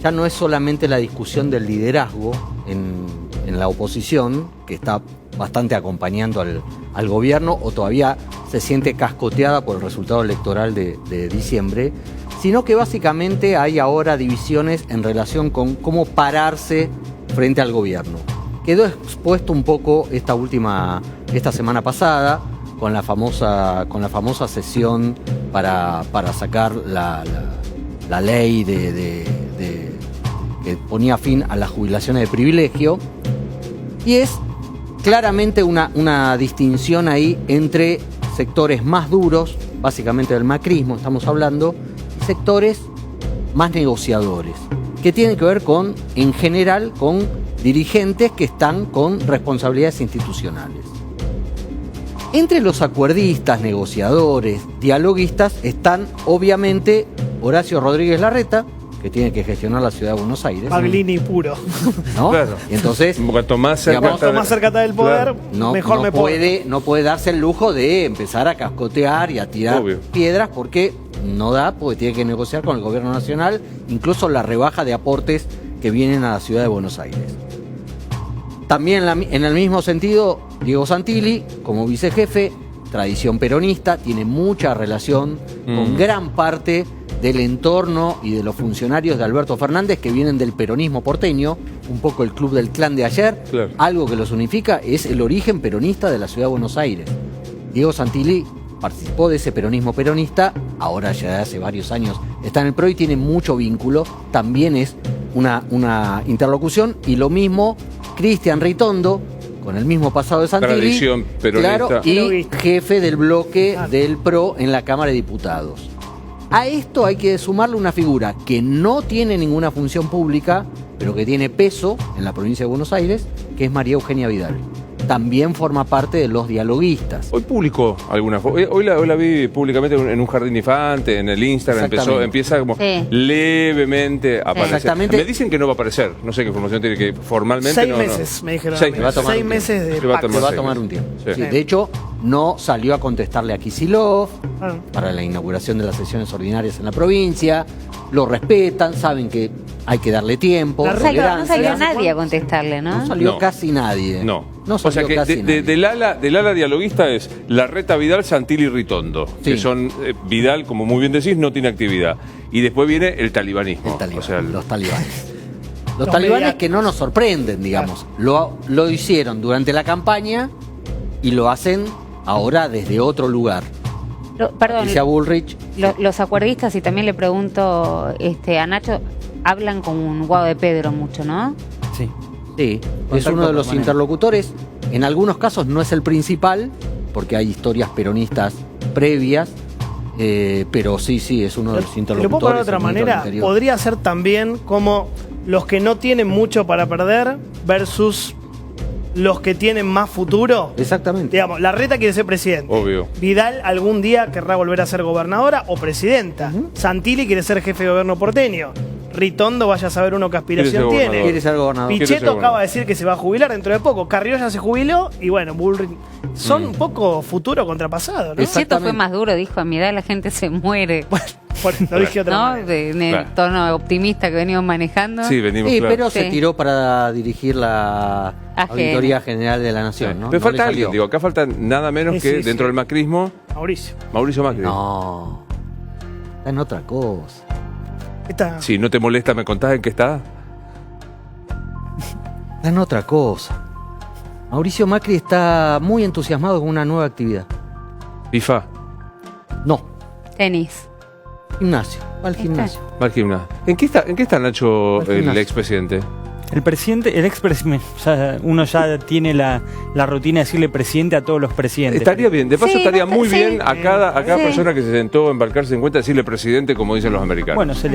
ya no es solamente la discusión del liderazgo en la oposición, que está bastante acompañando al gobierno o todavía se siente cascoteada por el resultado electoral de diciembre, sino que básicamente hay ahora divisiones en relación con cómo pararse frente al gobierno. Quedó expuesto un poco esta semana pasada con la famosa sesión para sacar la ley que ponía fin a las jubilaciones de privilegio, y es claramente una distinción ahí entre sectores más duros, básicamente del macrismo estamos hablando, y sectores más negociadores, que tienen que ver en general con dirigentes que están con responsabilidades institucionales. Entre los acuerdistas, negociadores, dialoguistas están obviamente Horacio Rodríguez Larreta, que tiene que gestionar la ciudad de Buenos Aires.
Paglini puro.
¿No?
Claro.
Y entonces,
Cuanto más cerca,
Cuanto más cerca está del poder, mejor me puede.
no puede darse el lujo de empezar a cascotear y a tirar piedras porque no da, porque tiene que negociar con el gobierno nacional, incluso la rebaja de aportes que vienen a la ciudad de Buenos Aires. También en el mismo sentido, Diego Santilli, como vicejefe, tradición peronista, tiene mucha relación con gran parte del entorno y de los funcionarios de Alberto Fernández que vienen del peronismo porteño, un poco el club del clan de ayer.
Claro.
Algo que los unifica es el origen peronista de la ciudad de Buenos Aires. Diego Santilli participó de ese peronismo peronista, ahora ya hace varios años está en el PRO y tiene mucho vínculo, también es una interlocución, y lo mismo Cristian Ritondo, con el mismo pasado de Santilli,
tradición peronista.
claro, y jefe del bloque del PRO en la Cámara de Diputados. A esto hay que sumarle una figura que no tiene ninguna función pública, pero que tiene peso en la provincia de Buenos Aires, que es María Eugenia Vidal. También forma parte de los dialoguistas.
Hoy publicó algunas fotos. Hoy la vi públicamente en un jardín infante, en el Instagram. Empieza como levemente a aparecer.
Exactamente.
Me dicen que no va a aparecer. No sé qué información tiene, que formalmente
6
no.
meses, me dijeron.
6
6 meses de
Se va a
pacto.
Se va a tomar un tiempo.
Sí.
Sí, de hecho, no salió a contestarle a Kicillof para la inauguración de las sesiones ordinarias en la provincia. Lo respetan, saben que hay que darle tiempo.
No salió nadie a contestarle, ¿no?
No salió
No.
casi nadie.
No.
No
O sea
salió
que
casi nadie.
del ala dialoguista es Larreta, Vidal, Santilli y Ritondo.
Sí.
Que son, Vidal, como muy bien decís, no tiene actividad. Y después viene el talibanismo.
El talibán,
O sea,
los talibanes. Los
Los
talibanes
mediáticos.
que no nos sorprenden, digamos. Lo hicieron durante la campaña y lo hacen ahora desde otro lugar.
Perdón,
Patricia Bullrich.
los acuerdistas, y también le pregunto a Nacho, hablan con un Guado de Pedro mucho, ¿no?
Sí.
Sí, es
Contacto
uno de los
permanente.
interlocutores. En algunos casos no es el principal, porque hay historias peronistas previas, pero sí, es uno de los interlocutores.
Lo puedo poner de otra
el mito
manera.
anterior.
Podría ser también como los que no tienen mucho para perder versus los que tienen más futuro.
Exactamente.
Digamos, Larreta quiere ser presidente.
obvio.
Vidal algún día querrá volver a ser gobernadora o presidenta. Santilli quiere ser jefe de gobierno porteño. Ritondo, vaya a saber uno qué aspiración
Quiere ser
tiene.
gobernador.
Quiere ser gobernador.
Quiere ser
Pichetto acaba
gobernador.
de decir que se va a jubilar dentro de poco. Carrió ya se jubiló y bueno, Bullrich. Son un poco futuro contra pasado, ¿no?
Pichetto fue
Exactamente.
más duro, dijo, a mi edad la gente se muere.
Lo dije de otra
¿No?
manera.
En el
Claro.
tono optimista que venimos manejando.
Sí, venimos,
Sí,
claro.
pero se
Sí.
tiró para dirigir la
AGN.
Auditoría General de la Nación,
Sí.
¿no?
Pero
No
falta
le
alguien,
salió.
digo, acá falta nada menos
Sí,
que
sí,
dentro
sí.
del macrismo,
Mauricio.
Mauricio Macri.
No. Está en otra cosa.
Está.
Si no te molesta, ¿me contás en qué está?
Está en otra cosa. Mauricio Macri está muy entusiasmado con una nueva actividad.
FIFA.
No,
Tenis.
gimnasio. Va al gimnasio.
Va al gimnasio. ¿En qué está Nacho,
Al
el
gimnasio.
expresidente?
El presidente, el expresidente, uno ya tiene la rutina de decirle presidente a todos los presidentes.
Estaría bien, de paso
Sí,
estaría
no,
muy
sí.
bien a cada
Sí.
persona que se sentó a embarcarse en cuenta decirle presidente como dicen los americanos.
Bueno, se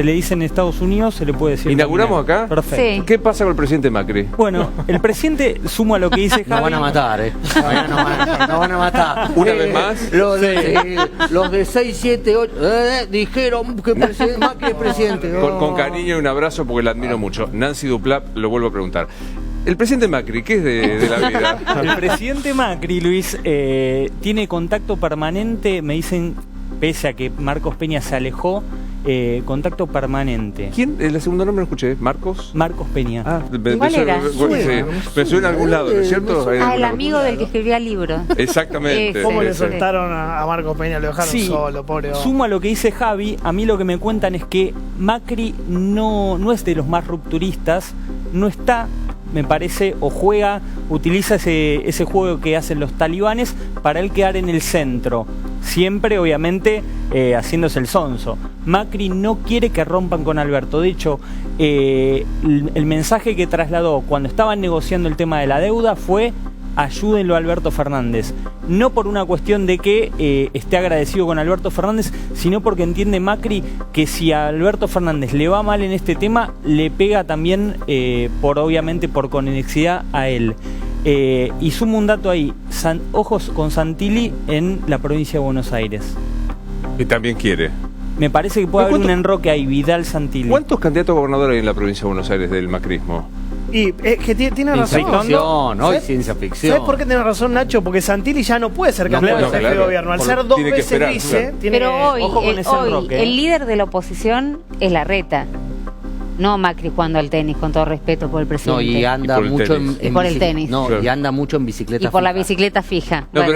le dice en Estados Unidos, se le puede decir.
¿Inauguramos
también.
acá?
Perfecto.
Sí.
¿Qué pasa con el presidente Macri?
Bueno, el presidente, sumo a lo que dice
Nos
Javi.
van a matar, nos van a matar.
¿Una vez más?
Los de 6, 7, 8 dijeron que Macri es presidente.
Con cariño y un abrazo porque la admiro mucho. Nancy Duplap, lo vuelvo a preguntar. El presidente Macri, ¿qué es de la vida?
El presidente Macri, Luis, tiene contacto permanente, me dicen, pese a que Marcos Peña se alejó, contacto permanente.
¿Quién? El segundo nombre no escuché. ¿Marcos?
Marcos Peña.
¿Cuál era?
Me suena a algún lado, ¿no es cierto?
Ah, el amigo del que escribía el libro.
Exactamente.
¿Cómo le
Sí.
soltaron a Marcos Peña? Lo dejaron
Sí.
solo, pobre.
Sumo a lo que dice Javi, a mí lo que me cuentan es que Macri no es de los más rupturistas, no está, me parece, o juega, utiliza ese juego que hacen los talibanes para él quedar en el centro, siempre obviamente haciéndose el sonso. Macri no quiere que rompan con Alberto, de hecho el mensaje que trasladó cuando estaban negociando el tema de la deuda fue: ayúdenlo a Alberto Fernández. No por una cuestión de que esté agradecido con Alberto Fernández, sino porque entiende Macri que si a Alberto Fernández le va mal en este tema, le pega también, obviamente por conexidad a él. Y sumo un dato ahí, ojos con Santilli en la provincia de Buenos Aires.
Y también quiere.
Me parece que puede haber un enroque ahí, Vidal-Santilli.
¿Cuántos candidatos a gobernador hay en la provincia de Buenos Aires del macrismo?
Y que tiene razón.
Ciencia ficción, hoy
¿Sabes-
ciencia ficción.
¿Sabes por qué tiene razón, Nacho? Porque Santilli ya no puede ser
No
candidato
puede,
a jefe de
claro.
gobierno. Al
Por-
ser dos
tiene que
veces
esperar,
vice,
claro.
tiene
Pero hoy,
ojo con ese enroque,
el líder de la oposición es Larreta. No Macri jugando al tenis, con todo respeto por el
No,
presidente.
y anda
por el
mucho
tenis.
Y por el tenis.
No,
Claro.
y anda mucho en bicicleta.
Y por la
fija.
bicicleta fija.
No,
Bueno.
pero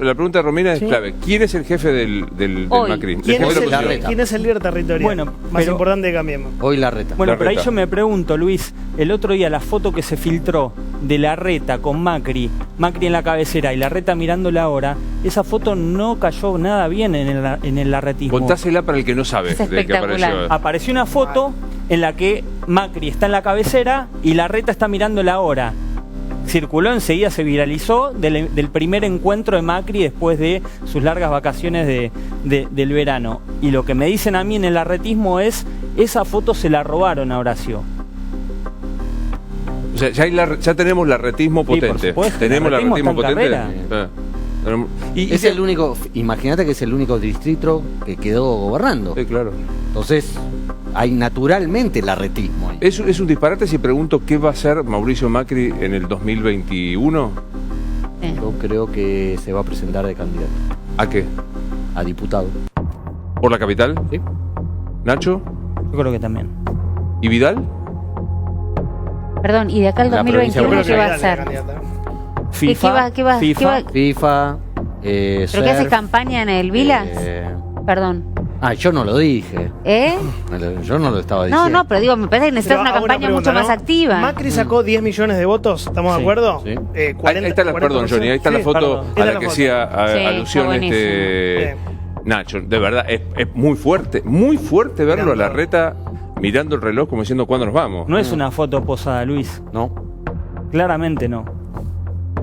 la pregunta de Romina es clave. ¿Quién es el jefe del
Hoy.
macrismo?
¿Quién
El
es,
jefe de la
el,
oposición.
quién es el líder territorial?
Bueno,
más
pero-
importante que Cambiemos.
Hoy Larreta.
Bueno, pero ahí
Larreta.
yo me pregunto, Luis, el otro día la foto que se filtró de Larreta con Macri en la cabecera y Larreta mirándola ahora, esa foto no cayó nada bien en el larretismo.
Contásela para el que no sabe
Es
de qué
espectacular.
apareció.
Apareció una foto en la que Macri está en la cabecera y Larreta está mirándola ahora. Circuló enseguida, se viralizó del primer encuentro de Macri después de sus largas vacaciones del verano. Y lo que me dicen a mí en el larretismo es: esa foto se la robaron a Horacio.
O sea, ya tenemos larretismo
por
potente.
supuesto,
Tenemos
el larretismo
larretismo
está en
potente.
carrera.
Y
Es el único, imagínate que es el único distrito que quedó gobernando.
Sí, claro.
Entonces, hay naturalmente larretismo ahí.
¿Es un disparate si pregunto qué va a hacer Mauricio Macri en el 2021?
Sí.
Yo creo que se va a presentar de candidato
¿A qué?
a diputado.
¿Por la capital?
¿Sí?
¿Nacho?
Yo creo que también.
¿Y Vidal?
Perdón, y de acá al
La
2021,
provincia
¿qué va a
Vidal es
hacer?
candidato.
FIFA,
¿Qué va?
FIFA.
¿Pero qué hace campaña en el Vilas? Perdón.
Yo no lo dije.
¿Eh?
Yo no lo estaba
No,
diciendo.
no, pero digo, me parece que necesitas
Pero
una
hago
campaña
pregunta,
mucho más
¿no?
activa.
Macri sacó 10 millones de votos, ¿estamos de
Sí,
acuerdo?
sí.
40,
Ahí está la, perdón, Johnny, ahí está la
Sí,
foto
perdón.
a
Esta
la
es
que
foto.
hacía
Sí,
alusión
está
Nacho. De verdad, es muy fuerte verlo a Larreta mirando el reloj como diciendo cuándo nos vamos.
No es una foto posada, Luis.
No.
Claramente no.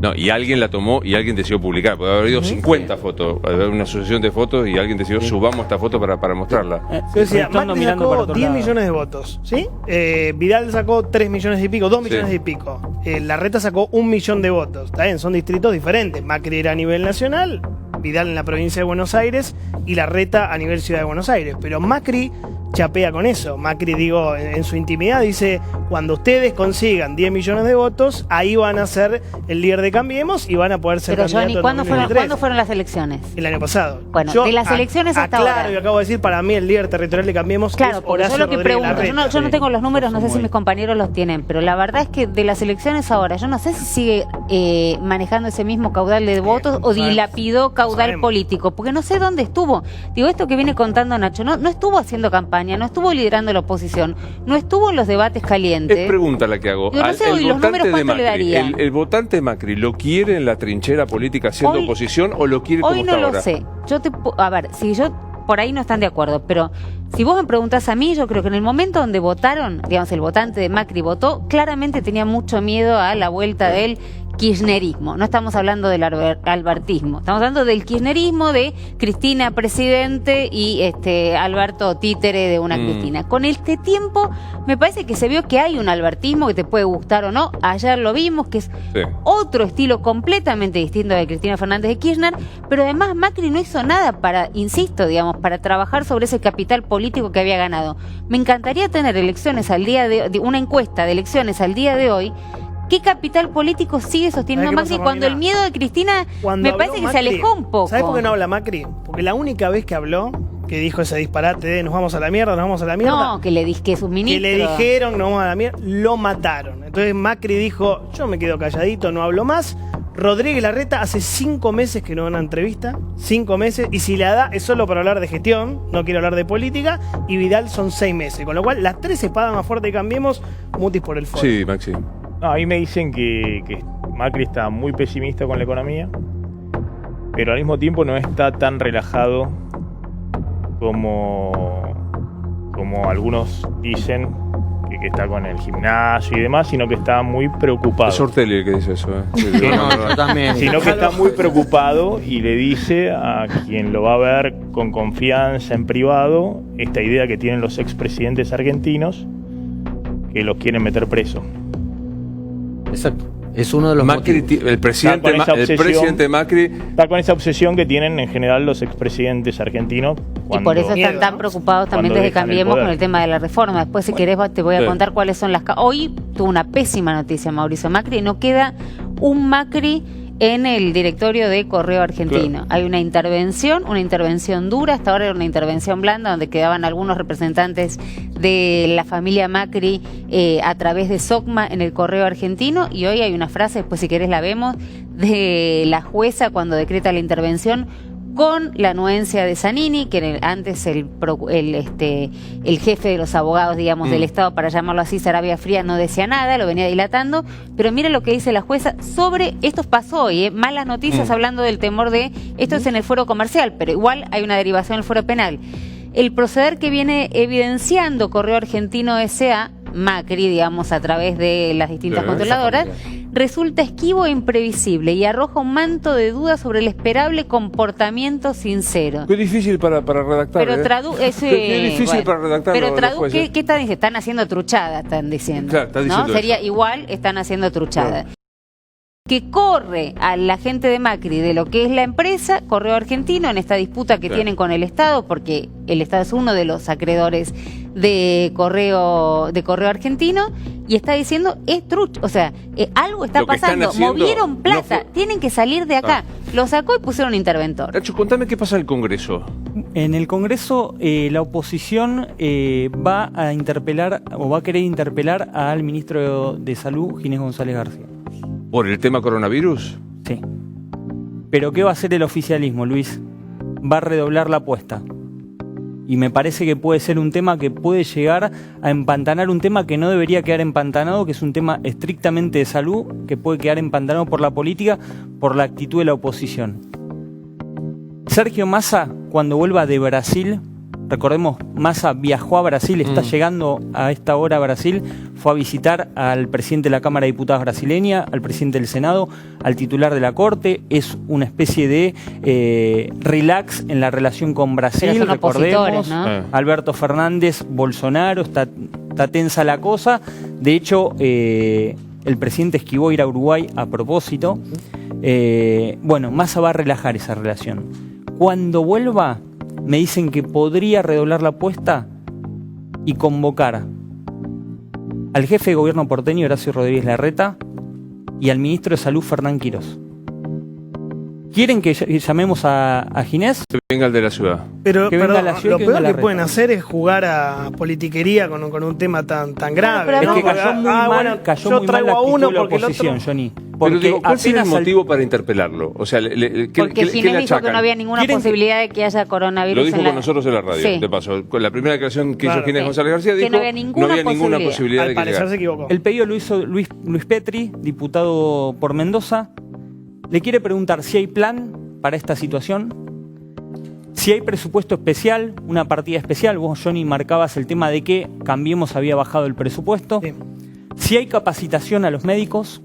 No, y alguien la tomó y alguien decidió publicar. Puede haber habido 50 fotos, haber una asociación de fotos y alguien decidió subamos esta foto para mostrarla.
Yo decía,
Ritondo
Macri
mirando para
sacó
otro
10
lado.
millones de votos, ¿sí? Vidal sacó 3 millones y pico, 2
Sí.
millones y pico. Larreta sacó 1 millón de votos. Está bien, son distritos diferentes. Macri era a nivel nacional, Vidal en la provincia de Buenos Aires y Larreta a nivel ciudad de Buenos Aires. Pero Macri chapea con eso. Macri, digo, en su intimidad dice, cuando ustedes consigan 10 millones de votos, ahí van a ser el líder de Cambiemos y van a poder ser
Pero
candidato
Johnny,
en
¿cuándo
2023.
fueron las elecciones?
El año pasado.
Bueno, de las elecciones hasta
aclaro
ahora.
y acabo de decir, para mí el líder territorial de Cambiemos
Claro,
es
porque
Horacio
yo lo que
Rodríguez
pregunto, yo no
Larreta.
tengo los números, no sé si mis compañeros los tienen, pero la verdad es que de las elecciones ahora, yo no sé si sigue manejando ese mismo caudal de votos o dilapidó caudal político, porque no sé dónde estuvo. Digo, esto que viene contando Nacho, no estuvo haciendo campaña, no estuvo liderando la oposición, no estuvo en los debates calientes.
Es pregunta la que hago.
Digo, no sé hoy los números cuánto le daría.
¿El votante de Macri lo quiere en la trinchera política siendo
Hoy-
oposición o lo quiere como
Hoy
está
no
ahora?
lo sé. A ver, si yo por ahí no están de acuerdo, pero si vos me preguntás a mí, yo creo que en el momento donde votaron, digamos, el votante de Macri votó, claramente tenía mucho miedo a la vuelta del kirchnerismo. No estamos hablando del albertismo, estamos hablando del kirchnerismo de Cristina presidente y Alberto títere de una Cristina. Con este tiempo me parece que se vio que hay un albertismo que te puede gustar o no. Ayer lo vimos, que es otro estilo completamente distinto de Cristina Fernández de Kirchner, pero además Macri no hizo nada para, insisto, digamos, para trabajar sobre ese capital político que había ganado. Me encantaría tener elecciones al día de una encuesta de elecciones al día de hoy. ¿Qué capital político sigue sosteniendo Macri cuando el miedo de Cristina me parece que Macri se alejó un poco?
¿Sabes por qué no habla Macri? Porque la única vez que habló, que dijo ese disparate de nos vamos a la mierda,
No, que le dije que sus ministros.
Que le dijeron nos vamos a la mierda, lo mataron. Entonces Macri dijo, yo me quedo calladito, no hablo más. Rodríguez Larreta hace 5 meses que no da una entrevista, 5 meses, y si la da es solo para hablar de gestión, no quiere hablar de política, y Vidal son 6 meses, con lo cual las 3 espadas más fuertes que cambiemos, mutis por el foro.
Sí, Maxi.
No, a mí me dicen que Macri está muy pesimista con la economía, pero al mismo tiempo no está tan relajado como algunos dicen, que está con el gimnasio y demás, sino que está muy preocupado.
Es Ortelli el que dice eso.
Yo también.
Sino que está muy preocupado y le dice a quien lo va a ver con confianza en privado esta idea que tienen los expresidentes argentinos, que los quieren meter preso.
Exacto. Es uno de los
Macri, el presidente Macri
está con esa obsesión que tienen en general los expresidentes argentinos.
Y por eso están tan preocupados también desde Cambiemos con el tema de la reforma. Después, si querés, te voy a contar cuáles son las... Hoy tuvo una pésima noticia Mauricio Macri. No queda un Macri en el directorio de Correo Argentino. Hay una intervención dura, hasta ahora era una intervención blanda, donde quedaban algunos representantes de la familia Macri a través de SOCMA en el Correo Argentino, y hoy hay una frase, después si querés la vemos, de la jueza cuando decreta la intervención, con la anuencia de Zanini, que antes el jefe de los abogados, digamos, del Estado, para llamarlo así, Sarabia Fría, no decía nada, lo venía dilatando, pero mire lo que dice la jueza sobre, esto pasó hoy, malas noticias hablando del temor de, esto es en el fuero comercial, pero igual hay una derivación en el fuero penal. El proceder que viene evidenciando Correo Argentino S.A., Macri, digamos, a través de las distintas controladoras, resulta esquivo e imprevisible y arroja un manto de dudas sobre el esperable comportamiento sincero.
Qué difícil para redactar.
Pero
qué difícil para redactar.
Pero ¿qué están diciendo? Están haciendo truchada, están diciendo.
Claro, está diciendo
¿no? Sería
eso.
igual, están haciendo truchada. Que corre a la gente de Macri de lo que es la empresa, Correo Argentino, en esta disputa que tienen con el Estado, porque el Estado es uno de los acreedores de Correo Argentino, y está diciendo, es trucho, o sea, algo está pasando, movieron plata, tienen que salir de acá. Lo sacó y pusieron interventor.
Nacho, contame qué pasa en el Congreso.
En el Congreso la oposición va a interpelar, o va a querer interpelar al ministro de Salud, Ginés González García.
¿Por el tema coronavirus?
Sí. Pero ¿qué va a hacer el oficialismo, Luis? Va a redoblar la apuesta. Y me parece que puede ser un tema que puede llegar a empantanar un tema que no debería quedar empantanado, que es un tema estrictamente de salud, que puede quedar empantanado por la política, por la actitud de la oposición. Sergio Massa, cuando vuelva de Brasil, recordemos, Massa viajó a Brasil, está llegando a esta hora a Brasil, fue a visitar al presidente de la Cámara de Diputados brasileña, al presidente del Senado, al titular de la Corte. Es una especie de relax en la relación con Brasil, recordemos, ¿no? Alberto Fernández, Bolsonaro, está tensa la cosa. De hecho, el presidente esquivó ir a Uruguay a propósito. Bueno, Massa va a relajar esa relación. Cuando vuelva, me dicen que podría redoblar la apuesta y convocar al jefe de gobierno porteño, Horacio Rodríguez Larreta, y al ministro de Salud, Fernán Quirós. ¿Quieren que llamemos a Ginés?
Que venga el de la ciudad.
Pero
Que venga
perdón,
la ciudad,
lo
que venga
peor
la
que
red.
pueden hacer es jugar a politiquería con un tema tan grave.
pero
Es
¿no?
que
Porque,
cayó muy mal,
bueno,
cayó
yo
muy mal
traigo
la
a
actitud
uno
de la
porque el
oposición,
otro...
Johnny.
Pero digo, ¿cuál sería el
apenas
motivo para interpelarlo? O sea,
Porque Ginés dijo que no había ninguna
¿Quieren
posibilidad de que haya coronavirus.
Lo dijo
en
con nosotros en la radio,
Sí.
de paso. Con la primera declaración que hizo
Claro.
Ginés
Sí.
González García
Que
dijo
no había ninguna
posibilidad
Al
de que
parecer se
llegara.
equivocó.
El pedido lo hizo Luis Petri, diputado por Mendoza. Le quiere preguntar si hay plan para esta situación, si hay presupuesto especial, una partida especial. Vos, Johnny, marcabas el tema de que Cambiemos había bajado el presupuesto.
Sí.
Si hay capacitación a los médicos,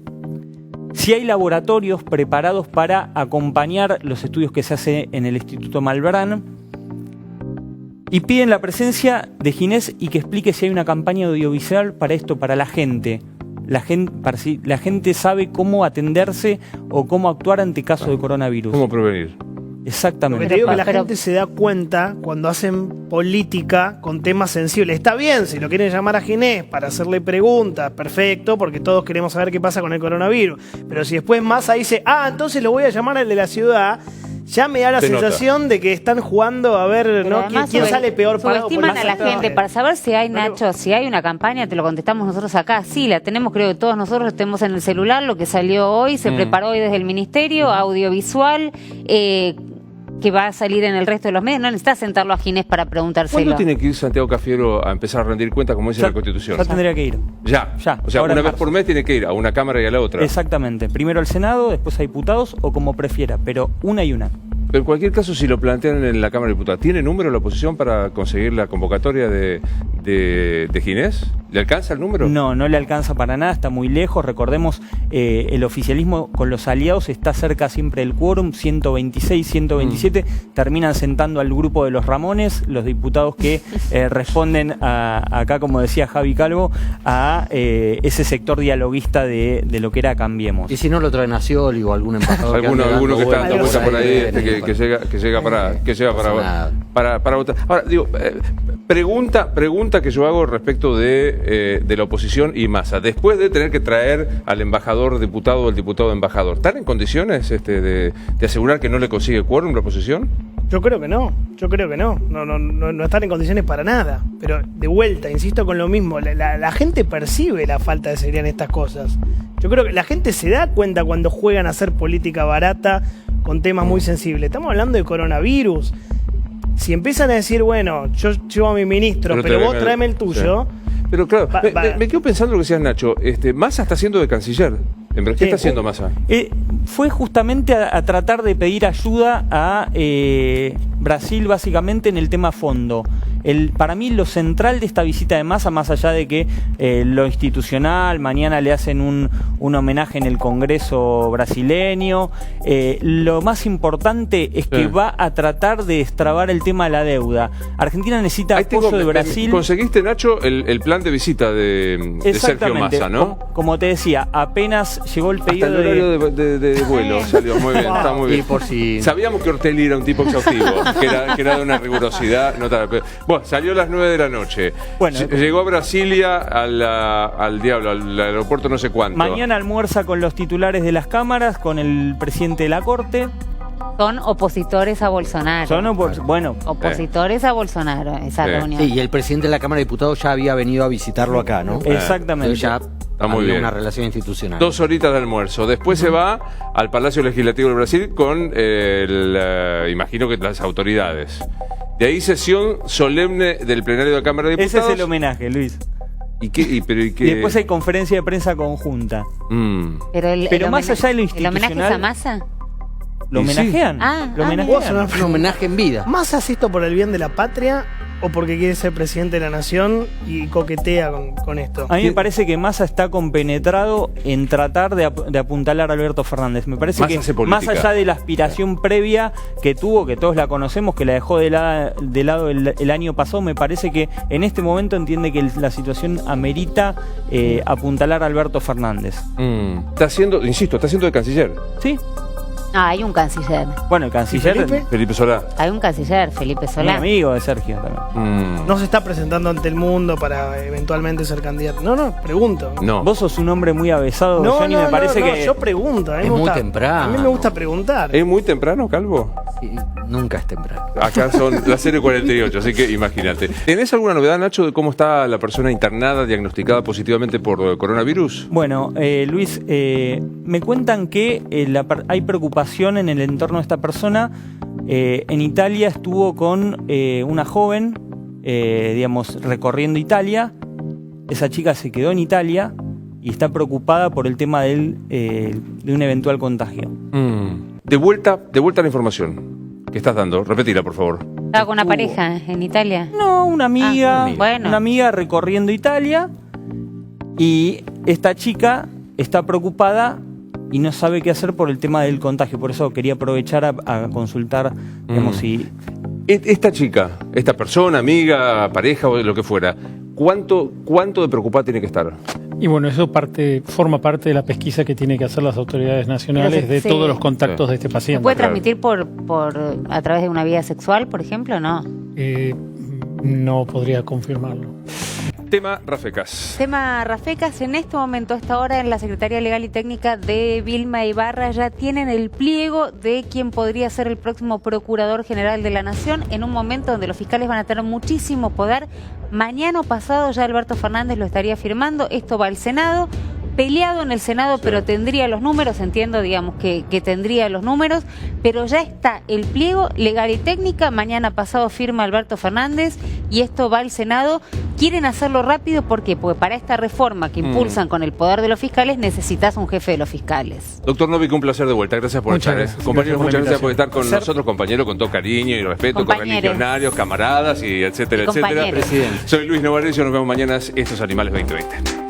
si hay laboratorios preparados para acompañar los estudios que se hace en el Instituto Malbrán. Y piden la presencia de Ginés y que explique si hay una campaña audiovisual para esto, para la gente. Para si la gente sabe cómo atenderse o cómo actuar ante casos de coronavirus.
¿Cómo prevenir?
Lo que
Exactamente.
te digo es que la
Pero-
gente se da cuenta cuando hacen política con temas sensibles. Está bien, si lo quieren llamar a Ginés para hacerle preguntas, perfecto, porque todos queremos saber qué pasa con el coronavirus. Pero si después Massa dice, entonces lo voy a llamar al de la ciudad, ya me da la
Se nota.
sensación de que están jugando a ver
Pero
¿no?
además
quién sale peor parado. por
subestiman a la
Massa.
gente. Para saber si hay,
Pero-
Nacho, si hay una campaña, te lo contestamos nosotros acá. Sí, la tenemos, creo que todos nosotros tenemos en el celular lo que salió hoy, se preparó hoy desde el Ministerio, audiovisual, que va a salir en el resto de los medios. No necesitas sentarlo a Ginés para preguntárselo.
¿Cuándo tiene que ir Santiago Cafiero a empezar a rendir cuenta, como dice
Ya-
la Constitución?
Ya tendría que ir.
Ya.
Ya,
O sea,
ahora
una
en
vez
marzo.
por mes tiene que ir a una cámara y a la otra.
Exactamente. Primero al Senado, después a diputados o como prefiera, pero una y una.
Pero en cualquier caso, si lo plantean en la Cámara de Diputados, ¿tiene número la oposición para conseguir la convocatoria de Ginés? ¿Le alcanza el número?
No, no le alcanza para nada, está muy lejos. Recordemos, el oficialismo con los aliados está cerca siempre del quórum, 126, 127. Terminan sentando al grupo de los Ramones, los diputados que responden acá, como decía Javi Calvo, a ese sector dialoguista de lo que era Cambiemos.
Y si no lo traen a Scioli o algún embajador.
Alguno que está dando vuelta por ahí,
viene,
que llega
pasa nada.
para votar. Ahora, digo, pregunta que yo hago respecto de la oposición y Massa. Después de tener que traer al embajador diputado o al diputado embajador, ¿están en condiciones de asegurar que no le consigue quórum la oposición?
Yo creo que no, no están en condiciones para nada. Pero de vuelta, insisto con lo mismo, la gente percibe la falta de seriedad en estas cosas. Yo creo que la gente se da cuenta cuando juegan a hacer política barata con temas muy sensibles. Estamos hablando de coronavirus. Si empiezan a decir, bueno, yo llevo a mi ministro, pero vos tráeme el tuyo.
Sí. Pero claro, me quedo pensando lo que decías, Nacho. Massa está haciendo de canciller. ¿Qué
Sí.
está haciendo Massa?
Fue justamente a tratar de pedir ayuda a Brasil, básicamente en el tema fondo. Para mí lo central de esta visita de Massa, más allá de que lo institucional, mañana le hacen un homenaje en el Congreso brasileño, lo más importante es que va a tratar de destrabar el tema de la deuda. Argentina necesita apoyo de Brasil.
Conseguiste, Nacho, el plan de visita de Sergio
Exactamente.
Massa, ¿no?
Como te decía, apenas llegó el
Hasta
pedido
el horario de vuelo salió muy bien, está muy bien.
Y por si.
Sabíamos que Ortelli era un tipo exhaustivo, que era de una rigurosidad notable. Pero, bueno, salió a las 9 de la noche.
Bueno.
Llegó a Brasilia al diablo, al aeropuerto no sé cuánto.
Mañana almuerza con los titulares de las cámaras, con el presidente de la Corte.
Son opositores a Bolsonaro.
Bueno,
Opositores a Bolsonaro, esa
Sí.
reunión.
Sí, y el presidente de la Cámara de Diputados ya había venido a visitarlo acá, ¿no?
exactamente.
Entonces ya
Está muy
había
bien.
una relación institucional.
2 horitas de almuerzo. Después se va al Palacio Legislativo de Brasil con, imagino que las autoridades. De ahí sesión solemne del plenario de la Cámara de
Ese
Diputados.
es el homenaje, Luis.
¿Y qué?
Y después hay conferencia de prensa conjunta. Pero más allá de lo
¿El homenaje es a
institucional-
Massa?
¿Lo
Y sí.
homenajean?
Ah,
¿Lo
ah,
homenajean?
Un homenaje en vida.
¿Más hace esto por el bien de la patria o porque quiere ser presidente de la nación y coquetea con esto?
A mí me parece que Massa está compenetrado en tratar de apuntalar a Alberto Fernández. Me parece
Massa
que
hace política.
más allá de la aspiración previa que tuvo, que todos la conocemos, que la dejó de lado el año pasado, me parece que en este momento entiende que la situación amerita apuntalar a Alberto Fernández.
Está haciendo, insisto, está haciendo de canciller.
¿Sí?
Ah, hay un canciller.
Bueno, el canciller.
Felipe Solá.
Hay un canciller, Felipe
Un
Solá.
amigo de Sergio también.
No se está presentando ante el mundo para eventualmente ser candidato. No, pregunto.
No.
Vos sos un hombre muy avesado, Johnny, me parece que...
yo pregunto. A mí
Es
me
muy
gusta-
temprano.
A mí me gusta preguntar.
¿Es muy temprano, Calvo?
Sí, nunca es temprano.
Acá son las 0:48, así que imagínate. ¿Tenés alguna novedad, Nacho, de cómo está la persona internada, diagnosticada positivamente por coronavirus?
Bueno, Luis, me cuentan que hay preocupación en el entorno de esta persona. En Italia estuvo con una joven, digamos, recorriendo Italia. Esa chica se quedó en Italia y está preocupada por el tema de un eventual contagio.
De vuelta la información que estás dando. Repetila, por favor.
Estaba con una pareja en Italia.
No, una amiga,
bueno.
una amiga recorriendo Italia, y esta chica está preocupada y no sabe qué hacer por el tema del contagio. Por eso quería aprovechar a consultar, digamos, si...
Esta chica, esta persona, amiga, pareja o lo que fuera, ¿cuánto de preocupada tiene que estar?
Y bueno, eso forma parte de la pesquisa que tienen que hacer las autoridades nacionales
Pero
de
sí.
todos los contactos
Sí.
de este
¿Se
paciente.
puede transmitir a través de una vía sexual, por ejemplo? No.
No podría confirmarlo.
Tema Rafecas.
Tema Rafecas, en este momento, a esta hora, en la Secretaría Legal y Técnica de Vilma Ibarra ya tienen el pliego de quien podría ser el próximo Procurador General de la Nación, en un momento donde los fiscales van a tener muchísimo poder. Mañana o pasado ya Alberto Fernández lo estaría firmando, esto va al Senado, peleado en el Senado, pero tendría los números, entiendo, digamos, que tendría los números, pero ya está el pliego Legal y Técnica, mañana pasado firma Alberto Fernández y esto va al Senado. Quieren hacerlo rápido, ¿por qué? Porque para esta reforma que impulsan con el poder de los fiscales necesitas un jefe de los fiscales.
Doctor Novik, un placer de vuelta. Gracias por
Muchas
estar.
gracias.
Compañeros,
Gracias por la
muchas gracias por estar
invitación.
con nosotros, compañeros, con todo cariño y respeto, con
Compañeros.
religionarios, camaradas y etcétera,
Y
etcétera.
compañeros.
Soy Luis Novarecio, nos vemos mañana. Estos Animales 2020.